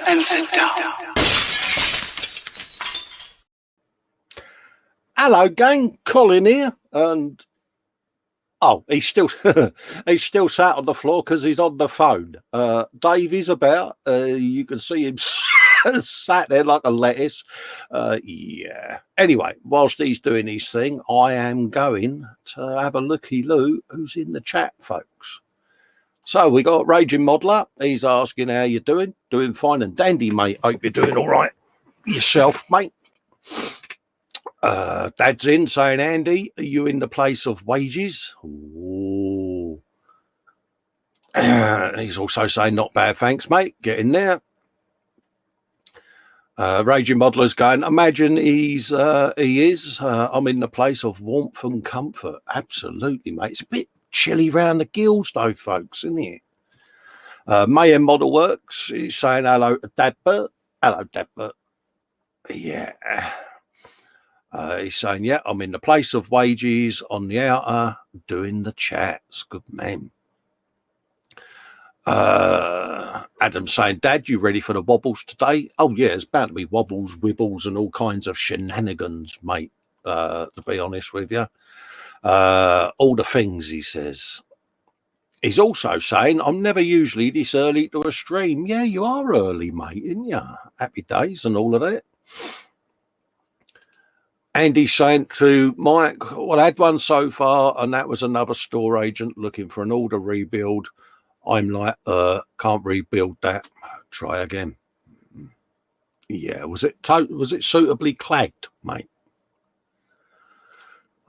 and sit down. Hello, gang. Colin here, and he's still he's still sat on the floor because he's on the phone. Dave is about. You can see him sat there like a lettuce. Yeah. Anyway, whilst he's doing his thing, I am going to have a looky-loo who's in the chat, folks. So we got Raging Modeler. He's asking how you doing. Doing fine and dandy, mate. Hope you're doing all right yourself, mate. Dad's in saying, Andy, are you in the place of wages? Ooh. He's also saying, not bad, thanks, mate. Get in there. Raging Modeler's going, imagine he is. I'm in the place of warmth and comfort. Absolutely, mate. It's a bit chilly round the gills, though, folks, isn't it? Mayhem Model Works. He's saying hello to Dadbert. Hello, Dadbert. Yeah. He's saying, yeah, I'm in the place of wages on the outer doing the chats. Good man. Adam's saying, Dad, you ready for the wobbles today? Oh, yeah, it's bound to be wobbles, wibbles, and all kinds of shenanigans, mate, to be honest with you. All the things, he says. He's also saying, I'm never usually this early to a stream. Yeah, you are early, mate, aren't you? Happy days and all of that. Andy's saying to Mike, well, I had one so far, and that was another store agent looking for an order rebuild. I'm like, can't rebuild that. Try again. Yeah, was it suitably clagged, mate?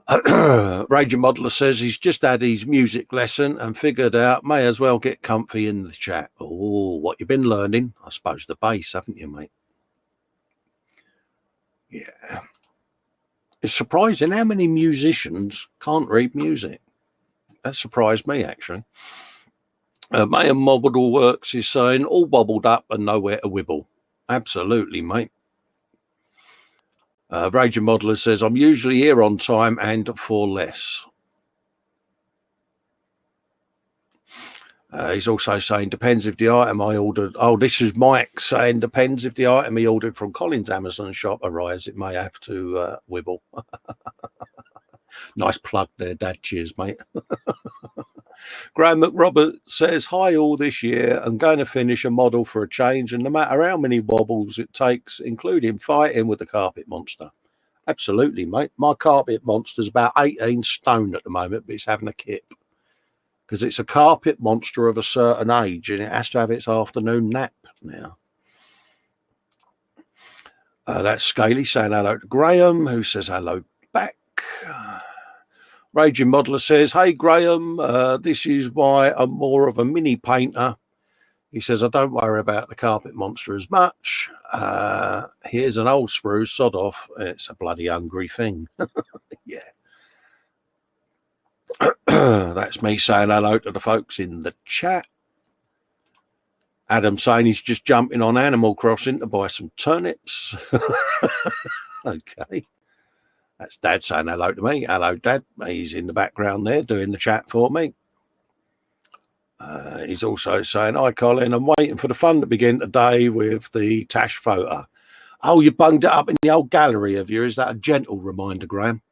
Raging Modeler says he's just had his music lesson and figured out may as well get comfy in the chat. Oh, what you been learning? I suppose the bass, haven't you, mate? Yeah. It's surprising how many musicians can't read music. That surprised me, actually. Mayhem Model Works is saying, all wobbled up and nowhere to wibble. Absolutely, mate. Raging Modeler says, I'm usually here on time and for less. He's also saying, depends if the item I ordered. Oh, this is Mike saying, depends if the item he ordered from Colin's Amazon shop arrives. It may have to wibble. Nice plug there, Dad. Cheers, mate. Graham McRobert says, hi all this year. I'm going to finish a model for a change, and no matter how many wobbles it takes, including fighting with the carpet monster. Absolutely, mate. My carpet monster's about 18 stone at the moment, but it's having a kip. Because it's a carpet monster of a certain age, and it has to have its afternoon nap now. That's Scaly saying hello to Graham, who says hello back. Raging Modeler says, hey, Graham, this is why I'm more of a mini painter. He says, I don't worry about the carpet monster as much. Here's an old sprue, sod off. It's a bloody hungry thing. Yeah. That's me saying hello to the folks in the chat. Adam saying he's just jumping on Animal Crossing to buy some turnips. Okay. That's Dad saying hello to me. Hello, Dad. He's in the background there doing the chat for me. He's also saying, hi, Colin. I'm waiting for the fun to begin today with the Tash photo. Oh, you bunged it up in the old gallery of you. Is that a gentle reminder, Graham?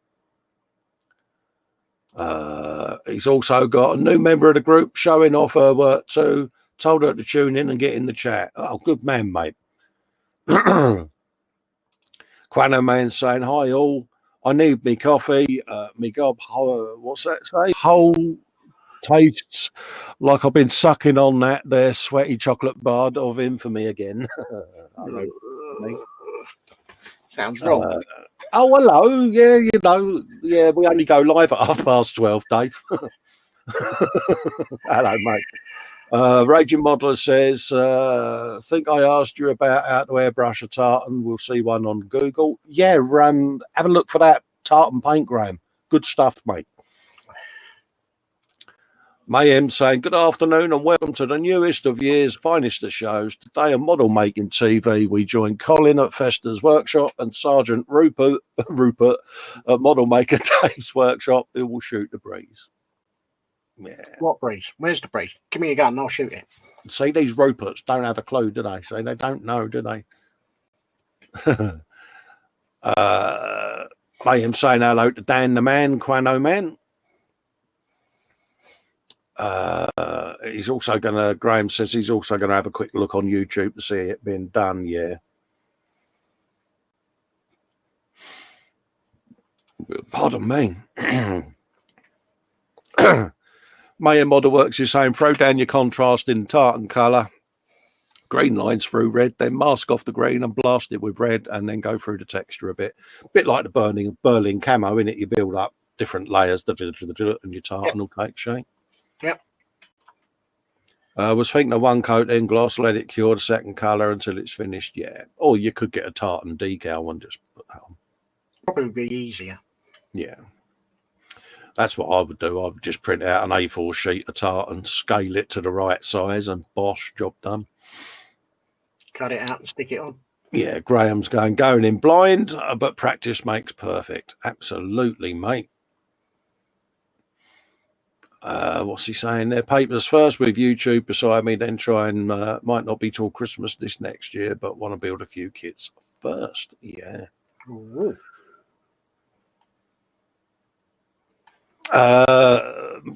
He's also got a new member of the group showing off her work too. Told her to tune in and get in the chat. Oh, good man, mate. Quano Man saying, hi all. I need me coffee. Me gob, what's that say? Whole tastes like I've been sucking on that there sweaty chocolate bar of infamy again. Sounds wrong. Oh, hello. Yeah, you know, yeah, we only go live at 12:30, Dave. Hello, mate. Raging Modeler says, think I asked you about how to airbrush a tartan. We'll see one on Google. Yeah, have a look for that tartan paint, Graham. Good stuff, mate. Mayhem saying, good afternoon and welcome to the newest of year's finest of shows. Today on Model Making TV, we join Colin at Festa's workshop and Sergeant Rupert at Model Maker Dave's workshop, who will shoot the breeze. Yeah. What breeze? Where's the breeze? Give me a gun and I'll shoot it. See, these Ruperts don't have a clue, do they? See, they don't know, do they? I am saying hello to Dan the Man, Quano Man. He's also going to, Graham says he's also going to have a quick look on YouTube to see it being done. Yeah. Pardon me. Mayhem Model Works is saying throw down your contrast in tartan colour, green lines through red, then mask off the green and blast it with red, and then go through the texture a bit like the Berlin camo, in it. You build up different layers, and your tartan will take shape. Yep. Was thinking of one coat in gloss, let it cure the second colour until it's finished. Yeah. Or you could get a tartan decal and just put that on. Probably be easier. Yeah. That's what I would do. I would just print out an A4 sheet of tartan, scale it to the right size, and bosh, job done. Cut it out and stick it on. Yeah, Graham's going in blind, but practice makes perfect. Absolutely, mate. What's he saying there? Papers first with YouTube beside me, then try and might not be till Christmas this next year, but want to build a few kits first. Yeah. Ooh.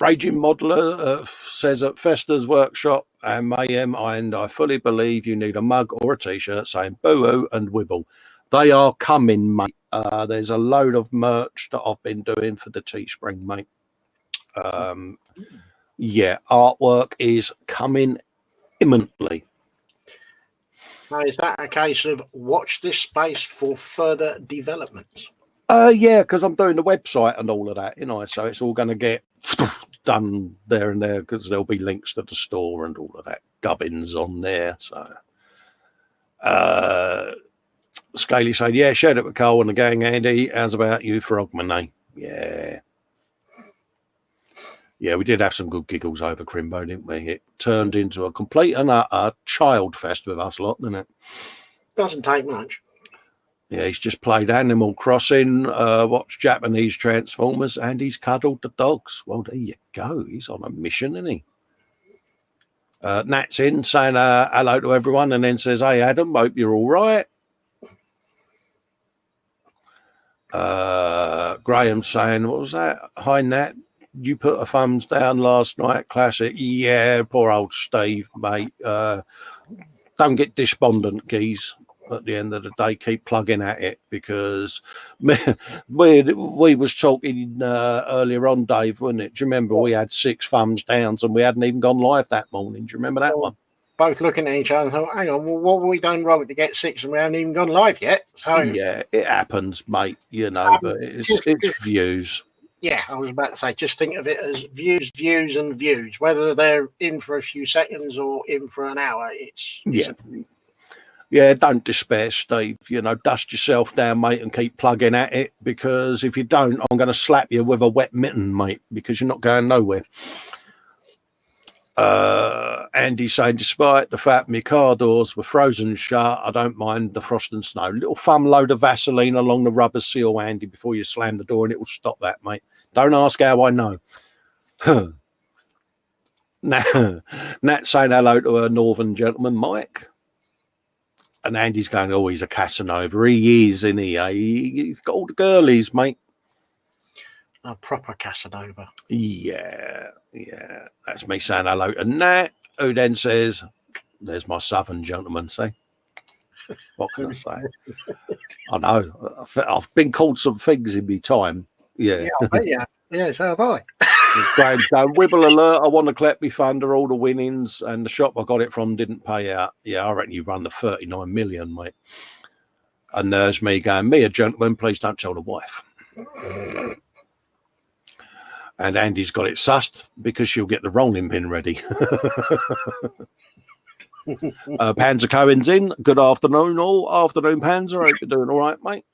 Raging Modeler says at Festa's workshop and Mayhem, and I fully believe you need a mug or a t-shirt saying boo-hoo and wibble. They are coming, mate. There's a load of merch that I've been doing for the Teespring, mate. Yeah, artwork is coming imminently. Now, is that a case of watch this space for further developments? Yeah, because I'm doing the website and all of that, you know, so it's all going to get done there and there, because there'll be links to the store and all of that gubbins on there. So, Scaly said, yeah, shared it with Cole and the gang, Andy. How's about you, Frogman, eh? Yeah. Yeah, we did have some good giggles over Crimbo, didn't we? It turned into a complete and utter child fest with us lot, didn't it? Doesn't take much. Yeah, he's just played Animal Crossing, watched Japanese Transformers, and he's cuddled the dogs. Well, there you go. He's on a mission, isn't he? Nat's in saying hello to everyone, and then says, hey, Adam, hope you're all right. Graham saying, what was that? Hi, Nat. You put a thumbs down last night. Classic. Yeah, poor old Steve, mate. Don't get despondent, geez. At the end of the day, keep plugging at it, because we was talking earlier on, Dave, wasn't it? Do you remember we had 6 thumbs downs and we hadn't even gone live that morning? Do you remember that one? Both looking at each other and thought, hang on, well, what have we done wrong to get 6 and we haven't even gone live yet? So yeah, it happens, mate, you know, but it's views. Yeah, I was about to say, just think of it as views, and views. Whether they're in for a few seconds or in for an hour, it's Yeah, don't despair, Steve. You know, dust yourself down, mate, and keep plugging at it, because if you don't, I'm going to slap you with a wet mitten, mate, because you're not going nowhere. Andy's saying, despite the fact my car doors were frozen shut, I don't mind the frost and snow. Little thumb load of Vaseline along the rubber seal, Andy, before you slam the door, and it will stop that, mate. Don't ask how I know. Nat saying hello to a northern gentleman, Mike. And Andy's going, oh, he's a Casanova. He is, isn't he? He's got all the girlies, mate. A proper Casanova. Yeah. That's me saying hello to Nat, who then says, there's my southern gentleman, see? What can I say? I know. I've been called some things in my time. Yeah. I bet you. Yeah, so have I. Graham going, Wibble alert, I want to collect me thunder, all the winnings, and the shop I got it from didn't pay out. Yeah, I reckon you run the 39 million, mate. And there's me going, me a gentleman, please don't tell the wife. And Andy's got it sussed because she'll get the rolling pin ready. Panzer Cohen's in. Good afternoon, all. Afternoon, Panzer. Hope you're doing all right, mate.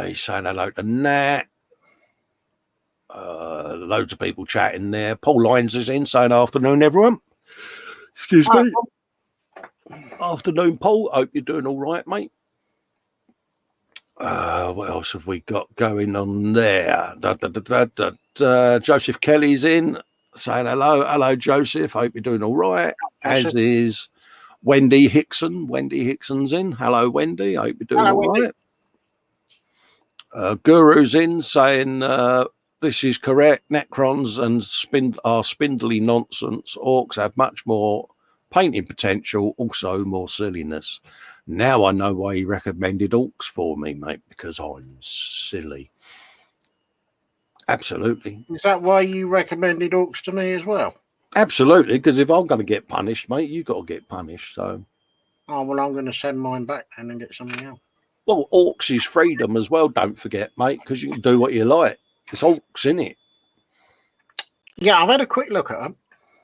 He's saying hello to Nat. Loads of people chatting there. Paul Lyons is in saying afternoon, everyone. Excuse me. Afternoon, Paul. Hope you're doing all right, mate. What else have we got going on there? Joseph Kelly's in saying hello. Hello, Joseph. Hope you're doing all right. As is Wendy Hickson. Wendy Hickson's in. Hello, Wendy. Hope you're doing all right. Guru's in saying this is correct. Necrons and are spindly nonsense. Orcs have much more painting potential, also more silliness. Now I know why he recommended orcs for me, mate, because I'm silly. Absolutely. Is that why you recommended orcs to me as well? Absolutely, because if I'm going to get punished, mate, you've got to get punished. So. Oh, well, I'm going to send mine back then and get something else. Well, orcs is freedom as well, don't forget, mate, because you can do what you like. It's orcs, innit? Yeah, I've had a quick look at them.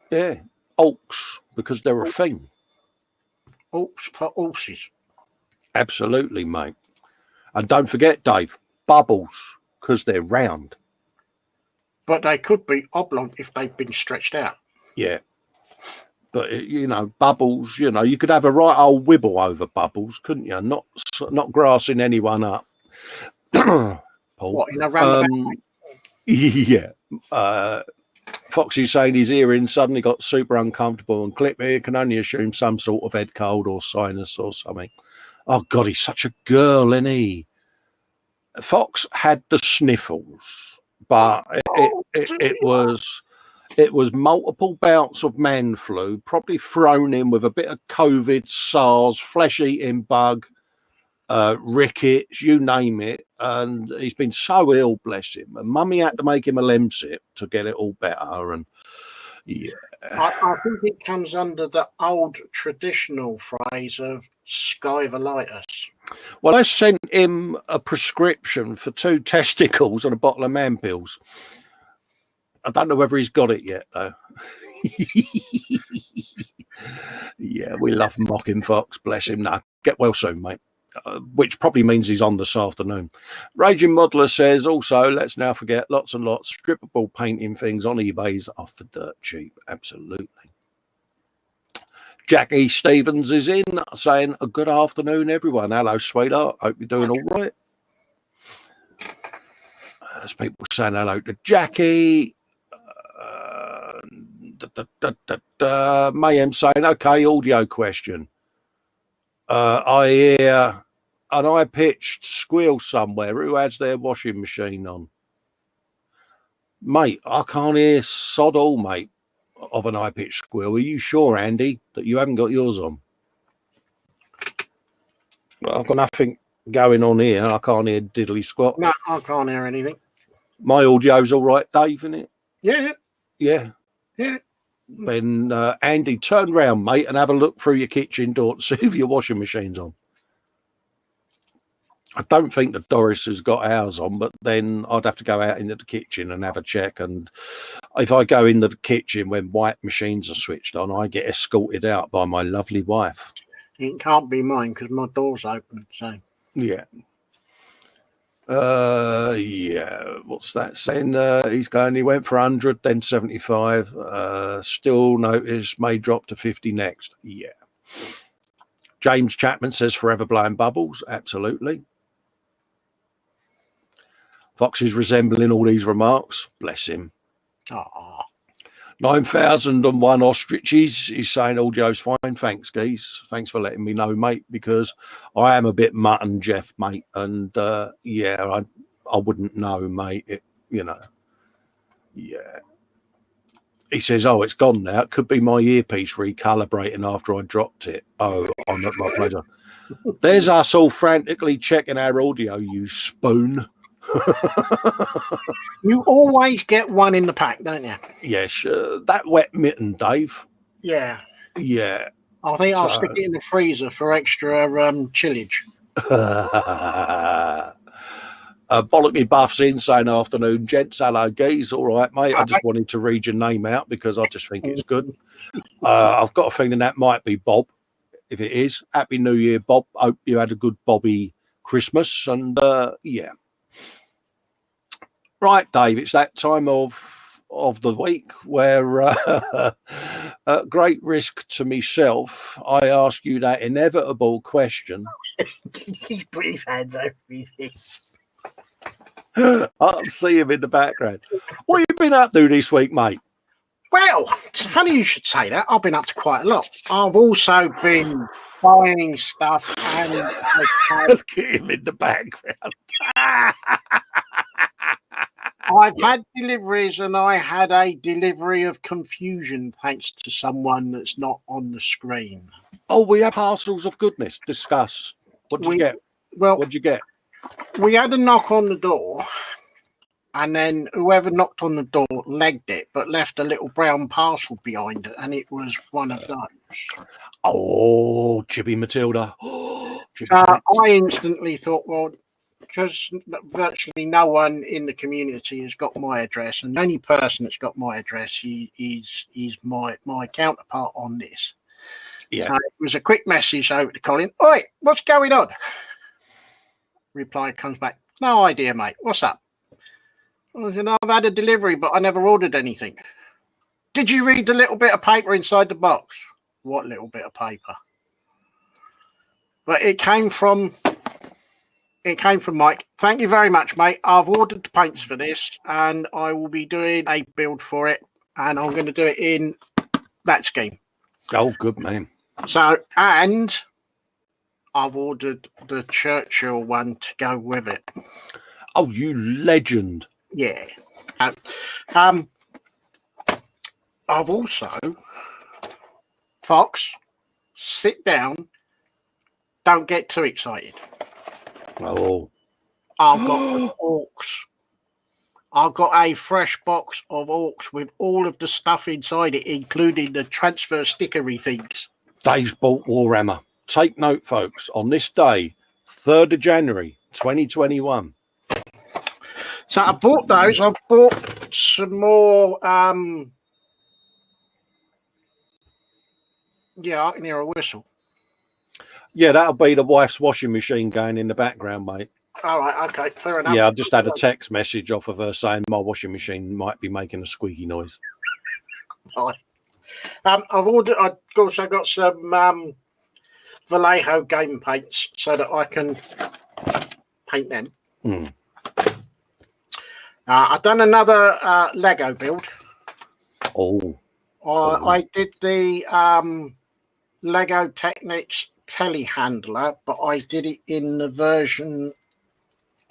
Yeah, orcs, because they're a thing. Orcs for horses. Absolutely, mate. And don't forget, Dave, bubbles, because they're round. But they could be oblong if they've been stretched out. Yeah. But, you know, bubbles, you know, you could have a right old wibble over bubbles, couldn't you? Not grassing anyone up. Paul. What, in a roundabout? Yeah. Foxy's saying his earring suddenly got super uncomfortable and clip here. Can only assume some sort of head cold or sinus or something. Oh, God, he's such a girl, isn't he? Fox had the sniffles, but it was multiple bouts of man flu, probably thrown in with a bit of COVID, SARS, flesh-eating bug, rickets, you name it. And he's been so ill, bless him. And Mummy had to make him a Lemsip to get it all better. And yeah, I think it comes under the old traditional phrase of skyvalitis. Well, I sent him a prescription for 2 testicles and a bottle of man pills. I don't know whether he's got it yet, though. Yeah, we love mocking Fox. Bless him. No, get well soon, mate. Which probably means he's on this afternoon. Raging Modeler says, also, let's now forget lots and lots strippable painting things on eBay's are for dirt cheap. Absolutely. Jackie Stevens is in saying, a good afternoon, everyone. Hello, sweetheart. Hope you're doing all right. As people saying hello to Jackie. Mayhem saying, okay, audio question. I hear an high-pitched squeal somewhere. Who has their washing machine on? Mate, I can't hear sod all, mate, of an high-pitched squeal. Are you sure, Andy, that you haven't got yours on? Well, I've got nothing going on here. I can't hear diddly squat. No, I can't hear anything. My audio's all right, Dave, isn't it? Yeah. Yeah. Yeah. Then, Andy, turn round, mate, and have a look through your kitchen door to see if your washing machine's on. I don't think that Doris has got ours on, but then I'd have to go out into the kitchen and have a check. And if I go into the kitchen when white machines are switched on, I get escorted out by my lovely wife. It can't be mine because my door's open. So yeah. Yeah. What's that saying? He went for 100, then 75. Still notice may drop to 50 next. Yeah. James Chapman says forever blowing bubbles. Absolutely. Fox is resembling all these remarks. Bless him. Aww. 9,001 ostriches. He's saying audio's fine. Thanks, geese. Thanks for letting me know, mate, because I am a bit mutton, Jeff, mate. And yeah, I wouldn't know, mate. Yeah. He says, oh, it's gone now. It could be my earpiece recalibrating after I dropped it. Oh, my pleasure. There's us all frantically checking our audio, you spoon. You always get one in the pack, don't you? Yes, that wet mitten, Dave. Yeah. Yeah. I think I'll stick it in the freezer for extra chillage. Bollocky Buff's in saying afternoon, gents. Hello, geese. All right, mate. I just wanted to read your name out because I just think it's good. I've got a feeling that might be Bob. If it is, Happy New Year, Bob. Hope you had a good Bobby Christmas. And yeah. Right, Dave, it's that time of of the week where, at great risk to myself, I ask you that inevitable question. He put his hands over his head. I can see him in the background. What have you been up to this week, mate? Well, it's funny you should say that. I've been up to quite a lot. I've also been buying stuff and Look at him in the background. I've had deliveries, and I had a delivery of confusion thanks to someone that's not on the screen. Oh, we have parcels of goodness. Discuss. What did you get? Well, What did you get? we had a knock on the door, and then whoever knocked on the door legged it, but left a little brown parcel behind it, and it was one of those. Oh, Chippy Matilda. So I instantly thought, well, because virtually no one in the community has got my address, and the only person that's got my address is my counterpart on this. Yeah. So it was a quick message over to Colin. Oi, what's going on? Reply comes back, no idea, mate. What's up? I said, I've had a delivery, but I never ordered anything. Did you read the little bit of paper inside the box? What little bit of paper? But it came from Mike. Thank you very much, mate. I've ordered the paints for this, and I will be doing a build for it, and I'm going to do it in that scheme. Oh, good man. So, and I've ordered the Churchill one to go with it. Oh, you legend. Yeah. I've also, Fox, sit down. Don't get too excited. Oh. I've got orcs. I've got a fresh box of orcs with all of the stuff inside it, including the transfer stickery things. Dave's bought Warhammer. Take note, folks. On this day, 3rd of January, 2021. So I bought those. I bought some more. Yeah, I can hear a whistle. Yeah, that'll be the wife's washing machine going in the background, mate. All right, okay, fair enough. Yeah, I just had a text message off of her saying my washing machine might be making a squeaky noise. Right. I've also got some Vallejo game paints so that I can paint them. Mm. I've done another Lego build. Oh. I did the Lego Technics telehandler, but I did it in the version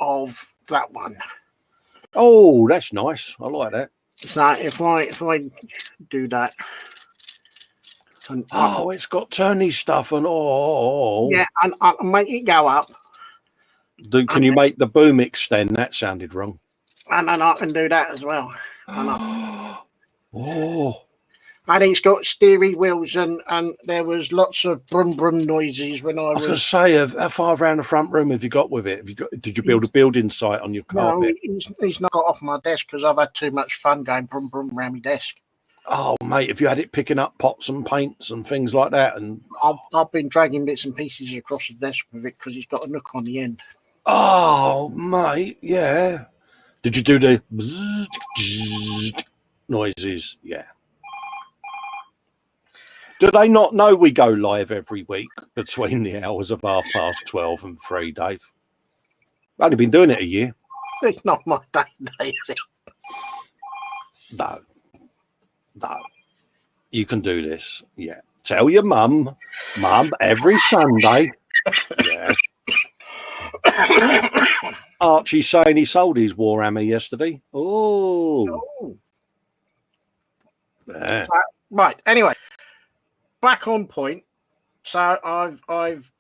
of that one. Oh, that's nice. I like that. So if I do that, and it's got turny stuff and yeah, and I can make it go up. Can you make the boom extend? That sounded wrong. And then I can do that as well. And it's got steering wheels, and there was lots of brum brum noises when I was going to say, how far around the front room have you got with it? Did you build a building site on your carpet? No, he's not got off my desk because I've had too much fun going brum brum around my desk. Oh, mate, if you had it picking up pots and paints and things like that, and I've been dragging bits and pieces across the desk with it because it's got a nook on the end. Oh, mate, yeah. Did you do the bzzz noises? Yeah. Do they not know we go live every week between the hours of 12:30 and 3, Dave? I've only been doing it a year. It's not my day, is it? No. You can do this. Yeah. Tell your mum, every Sunday. Yeah. Archie saying he sold his Warhammer yesterday. Oh. Yeah. Right. Anyway, back on point. So I've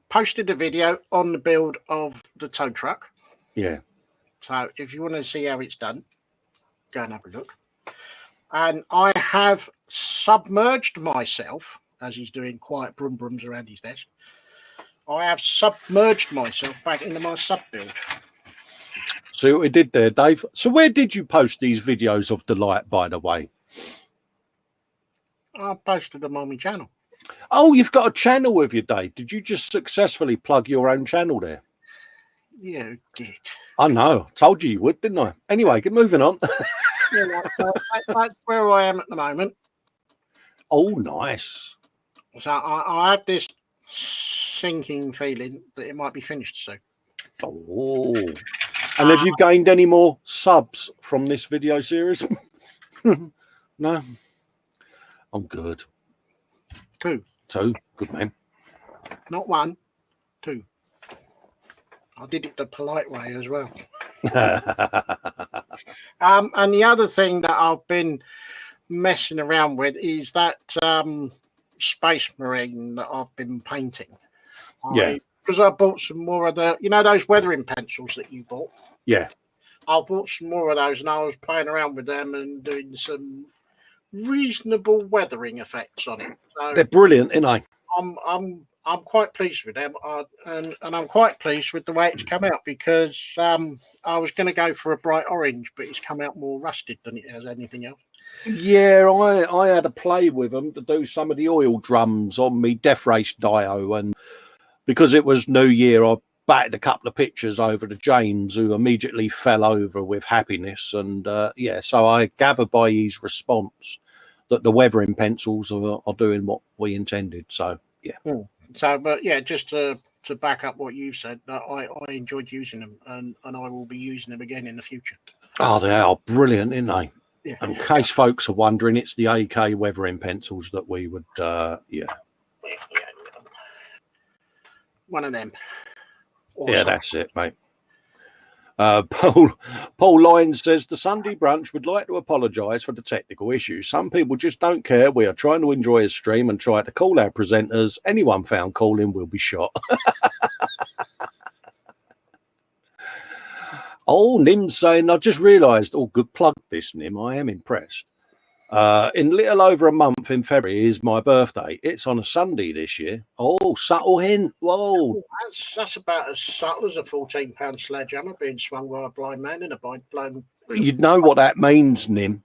posted a video on the build of the tow truck. Yeah. So if you want to see how it's done, go and have a look. And I have submerged myself, as he's doing quiet brum brums around his desk. I have submerged myself back into my sub build. See what we did there, Dave? So where did you post these videos of delight, by the way? I posted them on my channel. Oh, you've got a channel with you, Dave. Did you just successfully plug your own channel there? Yeah, did. I know. Told you would, didn't I? Anyway, moving on. you know, so that's where I am at the moment. Oh, nice. So I have this sinking feeling that it might be finished soon. Oh. And have you gained any more subs from this video series? No. I'm good. 2. 2. Good man. Not 1, 2. I did it the polite way as well. And the other thing that I've been messing around with is that Space Marine that I've been painting. Yeah. Because I bought some more of the, you know, those weathering pencils that you bought. Yeah. I bought some more of those, and I was playing around with them and doing some reasonable weathering effects on it. So they're brilliant, aren't they? I'm quite pleased with them, and I'm quite pleased with the way it's come out, because I was going to go for a bright orange, but it's come out more rusted than it has anything else. Yeah, I had a play with them to do some of the oil drums on me Death Race Dio, and because it was New Year, I batted a couple of pictures over to James, who immediately fell over with happiness. And yeah, so I gather by his response that the weathering pencils are doing what we intended. So yeah. So, but yeah, just to back up what you said, I enjoyed using them, and I will be using them again in the future. Oh, they are brilliant, aren't they? Yeah. In case folks are wondering, it's the AK weathering pencils that we would, yeah. One of them. Awesome. Yeah, that's it, mate. Paul Lyons says the Sunday Brunch would like to apologise for the technical issues. Some people just don't care. We are trying to enjoy a stream and try to call our presenters. Anyone found calling will be shot. Oh, Nim's saying, I just realised, oh, good plug this, Nim. I am impressed. In little over a month in February is my birthday. It's on a Sunday this year. Oh, subtle hint. Whoa. That's about as subtle as a 14-pound sledgehammer being swung by a blind man in a blown. You'd know what that means, Nim.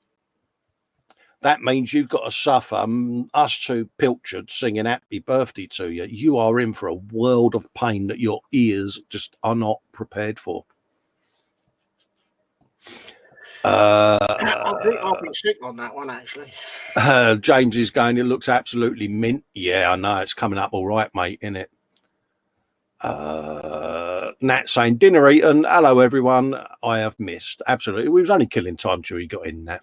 That means you've got to suffer us two pilchard singing happy birthday to you. You are in for a world of pain that your ears just are not prepared for. I'll be sick on that one, actually. James is going, it looks absolutely mint. Yeah, I know, it's coming up all right, mate, innit? Nat saying, dinner eaten. Hello, everyone. I have missed. Absolutely. We was only killing time till he got in, Nat.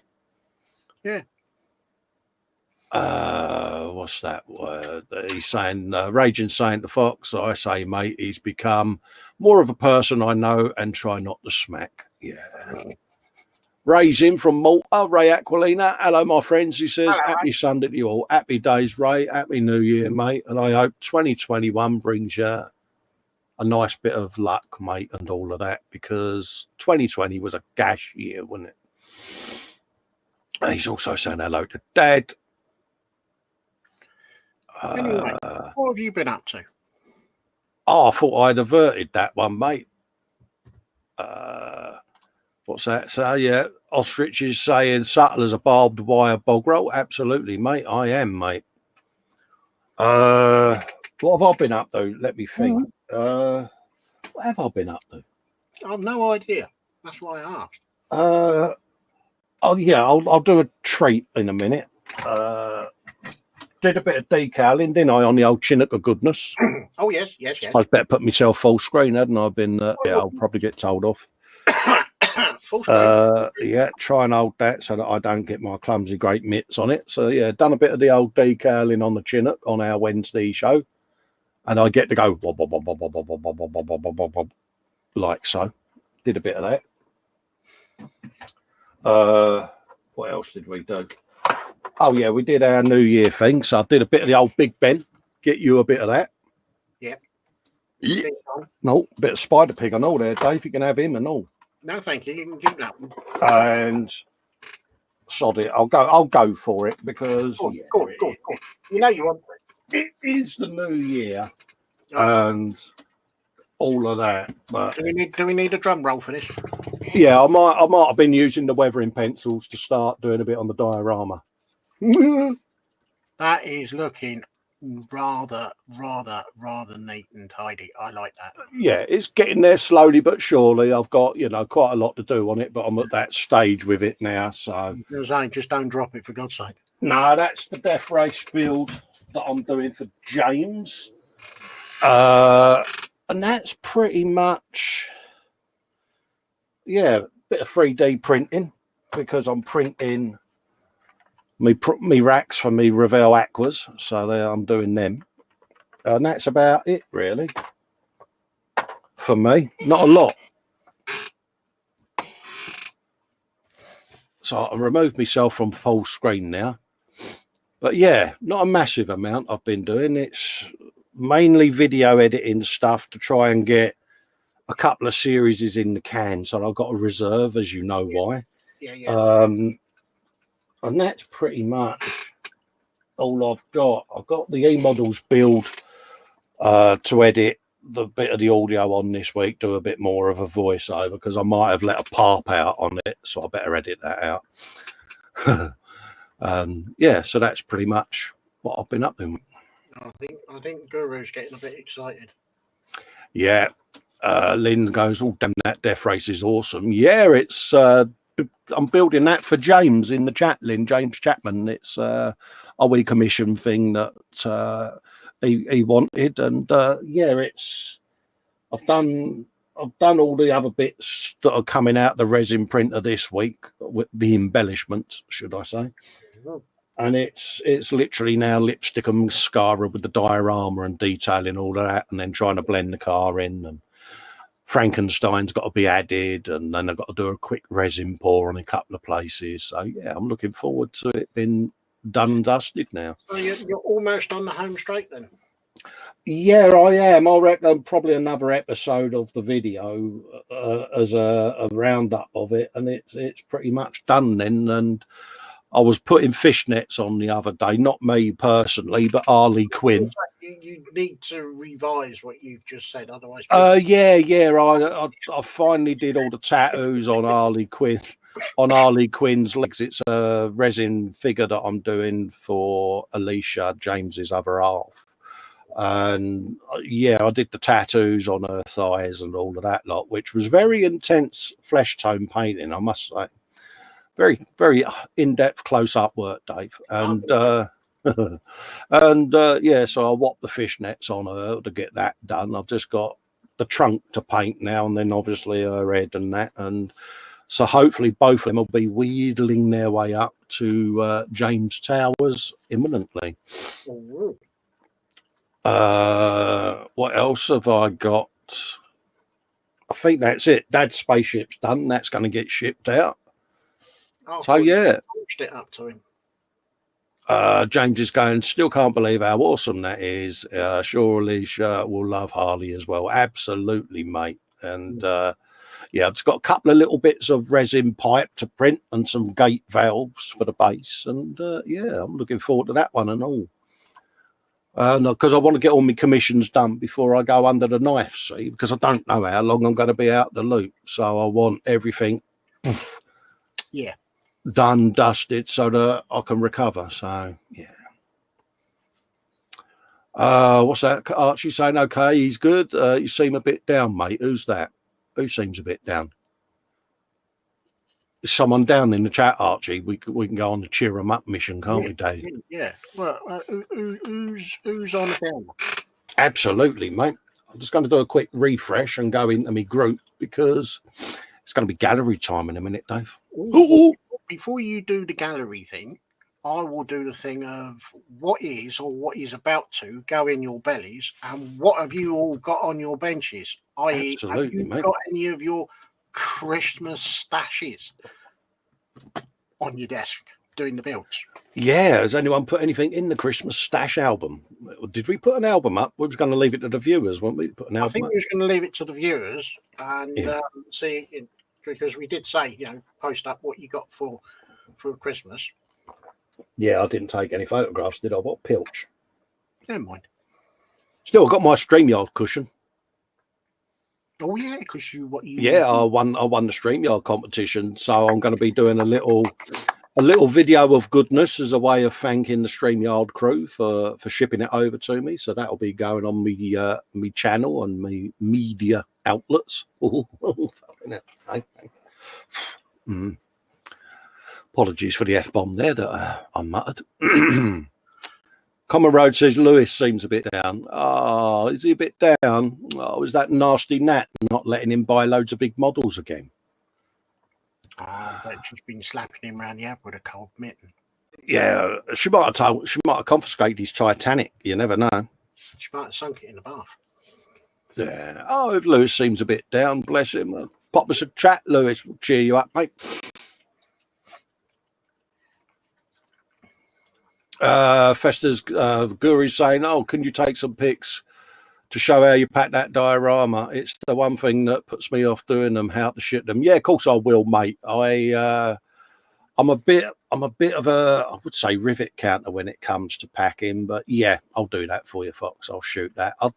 Yeah. What's that word? He's saying, Raging saying to Fox, I say, mate, he's become more of a person I know and try not to smack. Yeah. Ray's in from Malta, Ray Aquilina. Hello, my friends. He says, hello, happy Sunday to you all. Happy days, Ray. Happy New Year, mate. And I hope 2021 brings you a nice bit of luck, mate, and all of that, because 2020 was a gash year, wasn't it? And he's also saying hello to Dad. Anyway, what have you been up to? Oh, I thought I'd averted that one, mate. What's that? So, yeah, Ostrich is saying subtle as a barbed wire bog roll. Absolutely, mate. I am, mate. What have I been up to? Let me think. What have I been up to? I've no idea. That's why I asked. Oh, yeah, I'll do a treat in a minute. Did a bit of decaling, didn't I, on the old Chinook of goodness? Oh, yes. I better put myself full screen, hadn't I? Yeah, I'll probably get told off. Full screen. Yeah, try and hold that so that I don't get my clumsy great mitts on it. So, yeah, done a bit of the old decaling on the Chinook on our Wednesday show. And I get to go bob, bob, bob, bob, bob, bob, bob, bob, bob, bob, bob, bob, bob, like so. Did a bit of that. What else did we do? Oh, yeah, we did our New Year thing. So I did a bit of the old Big Ben. Get you a bit of that. Yep. Yeah. No, bit of Spider Pig and all there, Dave. You can have him and all. No, thank you. You can keep that one. And sod it. I'll go for it because Go on. You know you want it is the new year and all of that. But do we need a drum roll for this? Yeah, I might have been using the weathering pencils to start doing a bit on the diorama. That is looking rather neat and tidy. I like that. Yeah, it's getting there slowly but surely. I've got, quite a lot to do on it, but I'm at that stage with it now. So Just don't drop it, for God's sake. no, that's the Death Race build that I'm doing for James. And that's pretty much, a bit of 3D printing, because I'm printing me racks for me Revell Aquas. So there, I'm doing them. And that's about it, really, for me. Not a lot. So I removed myself from full screen now. But yeah, not a massive amount I've been doing. It's mainly video editing stuff to try and get a couple of series in the can. So I've got a reserve, as you know why. Yeah. And that's pretty much all I've got. I've got the E-Models build to edit the bit of the audio on this week, do a bit more of a voiceover, because I might have let a pop out on it, so I better edit that out. So that's pretty much what I've been up to. I think Guru's getting a bit excited. Yeah. Lynn goes, oh, damn, that Death Race is awesome. Yeah, it's I'm building that for James in the chat, Lynn, James Chapman. It's a wee commission thing that he wanted, and it's I've done all the other bits that are coming out the resin printer this week, with the embellishments, should I say. And it's literally now lipstick and mascara with the diorama and detailing all of that, and then trying to blend the car in, and Frankenstein's got to be added, and then I've got to do a quick resin pour on a couple of places. So yeah, I'm looking forward to it being done and dusted now. So you're almost on the home straight then? Yeah, I am. I reckon probably another episode of the video as a roundup of it, and it's pretty much done then. And I was putting fishnets on the other day, not me personally, but Harley Quinn. You need to revise what you've just said, otherwise. I finally did all the tattoos on Harley Quinn, on Harley Quinn's legs. It's a resin figure that I'm doing for Alicia, James's other half. And I did the tattoos on her thighs and all of that lot, which was very intense flesh tone painting, I must say. Very, very in-depth close-up work, Dave. And so I whopped the fishnets on her to get that done. I've just got the trunk to paint now, and then obviously her head and that. And so hopefully both of them will be wheedling their way up to James Towers imminently. What else have I got? I think that's it. Dad's spaceship's done. That's going to get shipped out. So yeah, pushed it up to him. James is going, still can't believe how awesome that is. Surely will love Harley as well. Absolutely, mate. And I've just got a couple of little bits of resin pipe to print and some gate valves for the base. And I'm looking forward to that one and all. Because I want to get all my commissions done before I go under the knife, see, because I don't know how long I'm going to be out the loop. So I want everything done, dusted, so that I can recover. So, yeah. What's that? Archie saying, okay, he's good. You seem a bit down, mate. Who's that? Who seems a bit down? There's someone down in the chat, Archie. We can go on the cheer 'em up mission, can't we, Dave? Yeah. Well, who's on the down? Absolutely, mate. I'm just going to do a quick refresh and go into my group, because it's going to be gallery time in a minute, Dave. Ooh. Before you do the gallery thing, I will do the thing of what is or what is about to go in your bellies, and what have you all got on your benches? I.e., have you got any of your Christmas stashes on your desk doing the builds? Yeah, has anyone put anything in the Christmas stash album? Did we put an album up? We was going to leave it to the viewers, weren't we? Put an album I think we was going to leave it to the viewers and see, because we did say, post up what you got for Christmas. Yeah, I didn't take any photographs, did I? What pilch? Never mind. Still, I got my StreamYard cushion. Oh yeah, because I won the StreamYard competition, so I'm going to be doing a little a little video of goodness as a way of thanking the StreamYard crew for shipping it over to me. So that'll be going on me channel and me media outlets. Apologies for the F-bomb there that I muttered. Common Road says Lewis seems a bit down. Oh, is he a bit down? Oh, is that nasty Nat not letting him buy loads of big models again? Oh, I bet she's been slapping him around the head with a cold mitten. Yeah, she might have confiscated his Titanic. You never know. She might have sunk it in the bath. Yeah. Oh, if Lewis seems a bit down, bless him. Pop us a chat, Lewis. We'll cheer you up, mate. Festa's Guru's saying, "Oh, can you take some pics to show how you pack that diorama? It's the one thing that puts me off doing them, how to ship them." Yeah, of course I will, mate. I'm a bit of a, I would say, rivet counter when it comes to packing, but yeah, I'll do that for you, Fox. I'll shoot that. I'll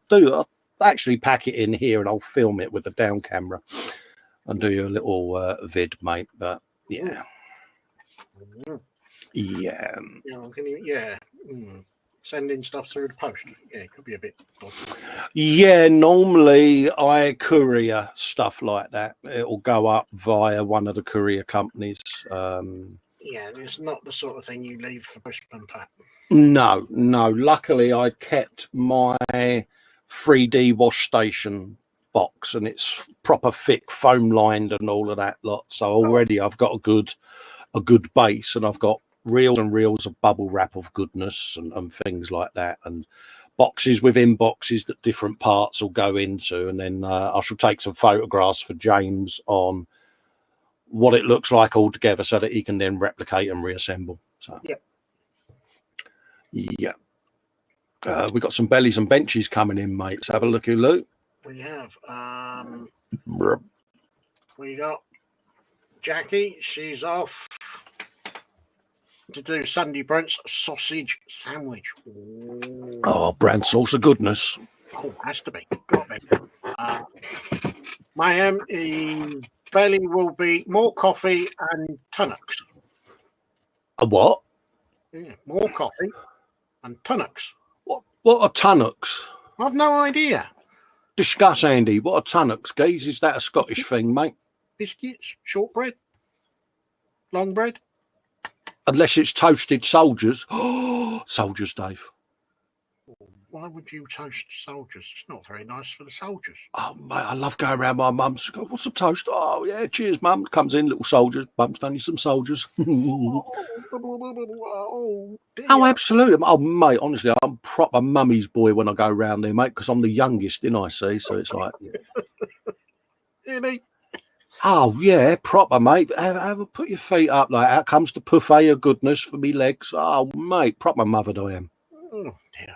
actually pack it in here and I'll film it with the down camera and do you a little vid, mate. But yeah. Yeah. Sending stuff through the post. Yeah, it could be a bit dodgy. Yeah, normally I courier stuff like that. It'll go up via one of the courier companies. Yeah, it's not the sort of thing you leave for postman pack. No. Luckily, I kept my 3D wash station box, and it's proper thick, foam lined, and all of that lot. So already I've got a good base, and I've got reels and reels of bubble wrap of goodness and things like that, and boxes within boxes that different parts will go into, and then I shall take some photographs for James on what it looks like all together so that he can then replicate and reassemble. So yeah, we've got some bellies and benches coming in, mate. Let's have a look, Luke. We have we got Jackie. She's off to do Sunday Brunch sausage sandwich. Ooh. Oh, brand sauce of goodness. Oh, has to be. Got me. Mayhem, belly will be more coffee and tunnocks. A what? Yeah, more coffee and tunnocks. What are tunnocks? I've no idea. Discuss, Andy. What are tunnocks, Gaze? Is that a Scottish thing, mate? Biscuits, shortbread, long bread. Unless it's toasted soldiers. Oh, soldiers, Dave. Why would you toast soldiers? It's not very nice for the soldiers. Oh, mate, I love going around my mum's. Go, what's a toast? Oh, yeah, cheers, mum. Comes in, little soldiers. Bumps down you some soldiers. Oh, absolutely. Oh, mate, honestly, I'm proper mummy's boy when I go around there, mate, because I'm the youngest, didn't I see? So it's like... Yeah. Really? Oh, yeah, proper, mate. Have put your feet up like that. Comes the buffet of goodness for me legs. Oh, mate, proper mothered I am. Oh, dear.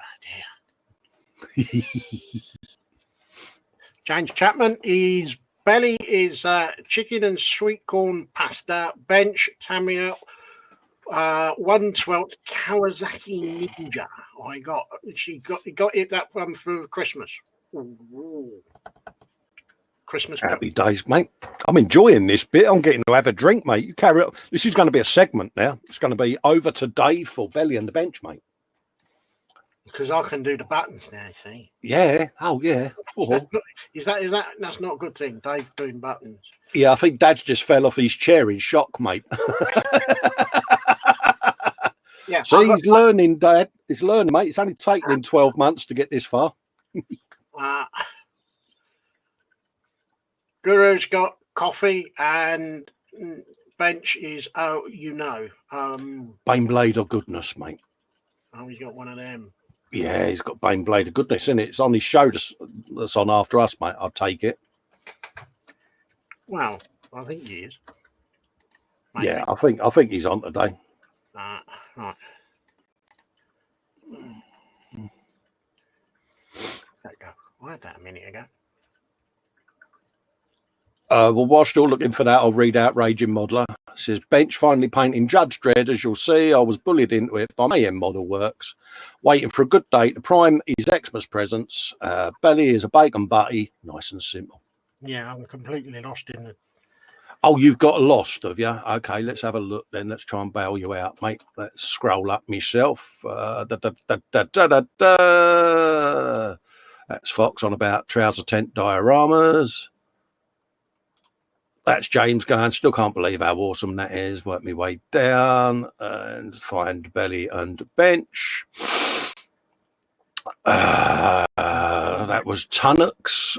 James Chapman, his belly is chicken and sweet corn pasta. Bench, Tamia, 1/12 Kawasaki Ninja. She got it that one for Christmas. Ooh. Christmas. Happy days, mate. I'm enjoying this bit. I'm getting to have a drink, mate. You carry on. This is going to be a segment now. It's going to be over to Dave for Belly and the Bench, mate. Because I can do the buttons now, you see. Yeah. Oh, yeah. Oh. Is that that's not a good thing, Dave doing buttons? Yeah, I think Dad's just fell off his chair in shock, mate. Yeah. So he's learning, Dad. He's learning, mate. It's only taken him 12 months to get this far. Guru's got coffee and Bench is Baneblade of goodness, mate. Oh, he's got one of them. Yeah, he's got Baneblade of goodness, isn't it? It's on his show that's on after us, mate. I'll take it. Well, I think he is. Maybe. Yeah, I think he's on today. Right. There you go. I had that a minute ago. Well, while still looking for that, I'll read out Raging Modeler. It says, Bench finally painting Judge Dredd. As you'll see, I was bullied into it by Mayhem Model Works. Waiting for a good day to prime his Xmas presents. Belly is a bacon butty. Nice and simple. Yeah, I'm completely lost in it. Oh, you've got lost, have you? Okay, let's have a look then. Let's try and bail you out, mate. Let's scroll up myself. That's Fox on about trouser tent dioramas. That's James going, still can't believe how awesome that is. Work my way down and find belly and bench. That was Tunnocks.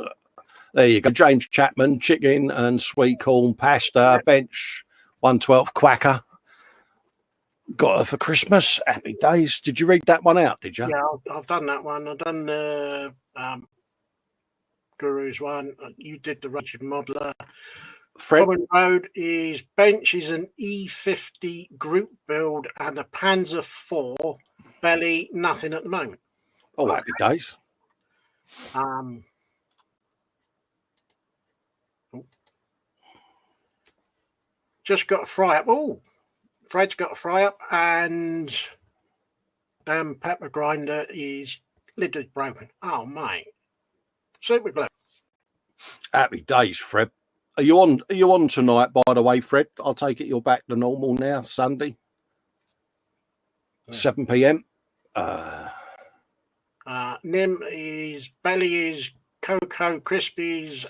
There you go. James Chapman, chicken and sweet corn pasta, bench, 112 quacker. Got her for Christmas. Happy days. Did you read that one out, did you? Yeah, I've done that one. I've done the Guru's one. You did the Raging Modeler. Fred? Common Road is bench is an E50 group build and a Panzer IV. Belly, nothing at the moment. Oh, happy days. Just got a fry up. Oh, Fred's got a fry up, and pepper grinder is lid is broken. Oh mate, super glue. Happy days, Fred. Are you on tonight, by the way, Fred? I'll take it you're back to normal now, Sunday. 7 p.m. Nim is belly is Cocoa Krispies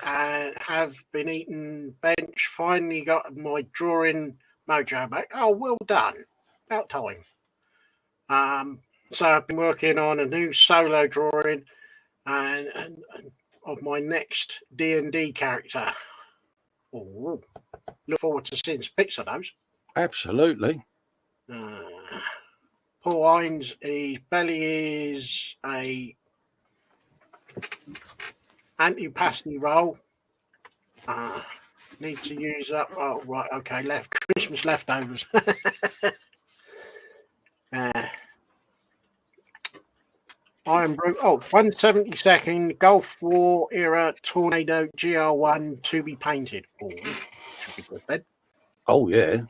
have been eaten. Bench finally got my drawing mojo back. Oh, well done. About time. So I've been working on a new solo drawing and of my next D&D character. Oh, look forward to seeing some pics of those. Absolutely. Paul Hines, his belly is a anti-pasty roll. Need to use up. Oh, right. Okay. Christmas leftovers. Iron Brew. Oh, 172nd Gulf War era Tornado GR1 to be painted. Oh, should be good then. Oh, yeah.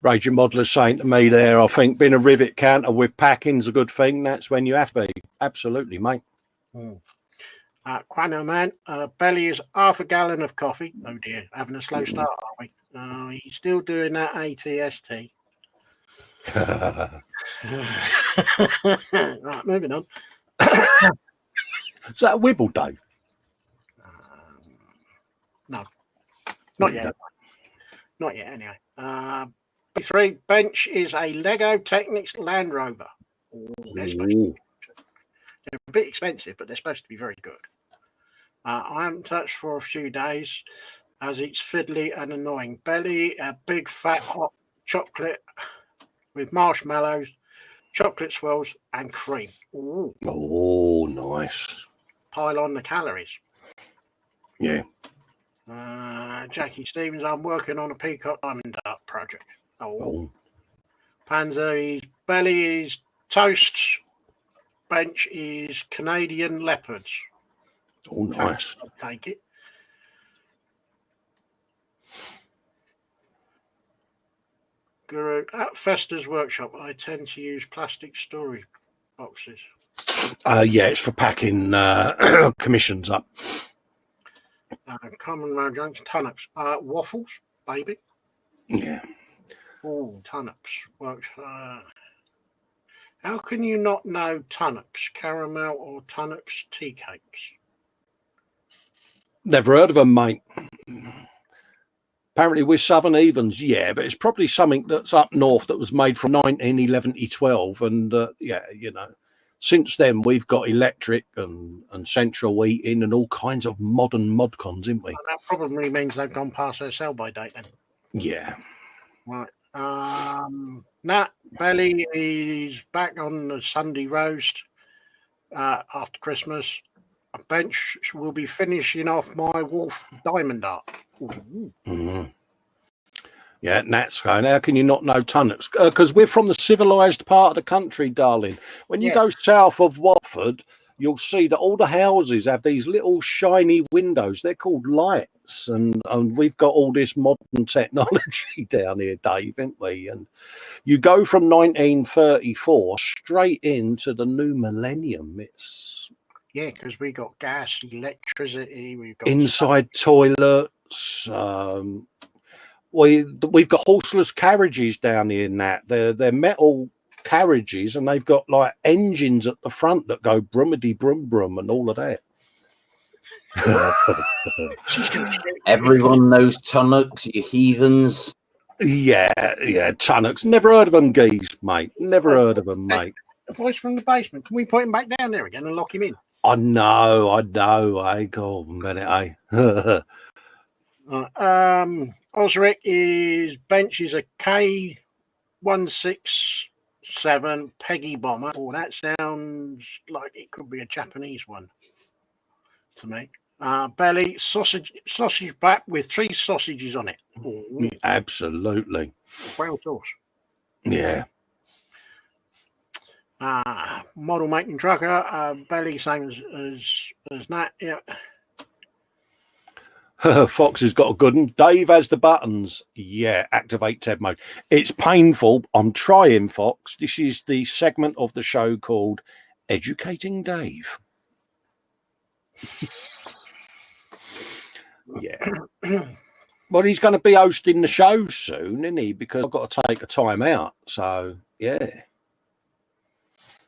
Raging Modeler saying to me there, I think being a rivet counter with packing's a good thing. That's when you have to be. Absolutely, mate. Quano Man, belly is half a gallon of coffee. Oh dear, having a slow start, are we? He's still doing that ATST. Right, moving on. Is that a Wibble, Dave? No, not yet. Not yet, anyway. B3 bench is a Lego Technics Land Rover. They're a bit expensive, but they're supposed to be very good. I haven't touched for a few days as it's fiddly and annoying. Belly, a big fat hot chocolate with marshmallows, chocolate swirls, and cream. Ooh. Oh, nice. Pile on the calories. Yeah. Jackie Stevens, I'm working on a Peacock Diamond Dart project. Oh. Panzer, belly is toast. Bench is Canadian leopards. Oh, nice. I'll take it. Guru, at Festa's workshop, I tend to use plastic storage boxes. Yeah, it's for packing commissions up. Common round junction, Tunnocks. Waffles, baby. Yeah. Oh, Tunnocks works. How can you not know Tunnocks, caramel or Tunnocks tea cakes? Never heard of them, mate. Apparently we're Southern Evens, yeah, but it's probably something that's up north that was made from 1911 to 12. And, yeah, you know, since then we've got electric and central heating and all kinds of modern modcons, haven't we? Well, that probably means they've gone past their sell-by date then. Yeah. Right. Nat Belly is back on the Sunday roast after Christmas. A bench will be finishing off my Wolf Diamond Art. Mm-hmm. Yeah, Nat's going, how can you not know Tunnocks? Because we're from the civilised part of the country, darling. When you go south of Watford, you'll see that all the houses have these little shiny windows. They're called lights. And we've got all this modern technology down here, Dave, haven't we? And you go from 1934 straight into the new millennium. Yeah, because we got gas, electricity, we've got inside toilets. We've got horseless carriages down here and that. They're metal carriages and they've got like engines at the front that go brummity brum brum and all of that. Everyone knows Tunnocks, you heathens. Yeah, Tunnocks. Never heard of them, geese, mate. Never heard of them, mate. A voice from the basement. Can we put him back down there again and lock him in? I know. Hey, go on a minute, eh? Osric is bench is a K167 Peggy bomber. Oh, that sounds like it could be a Japanese one to me. Belly sausage back with 3 sausages on it. Ooh. Absolutely. Well sauce. Yeah. Model making trucker. Belly same as that. Yeah. Fox has got a good one. Dave has the buttons. Yeah, activate TED mode. It's painful. I'm trying, Fox. This is the segment of the show called Educating Dave. Yeah. Well, he's going to be hosting the show soon, isn't he? Because I've got to take a time out. So, yeah.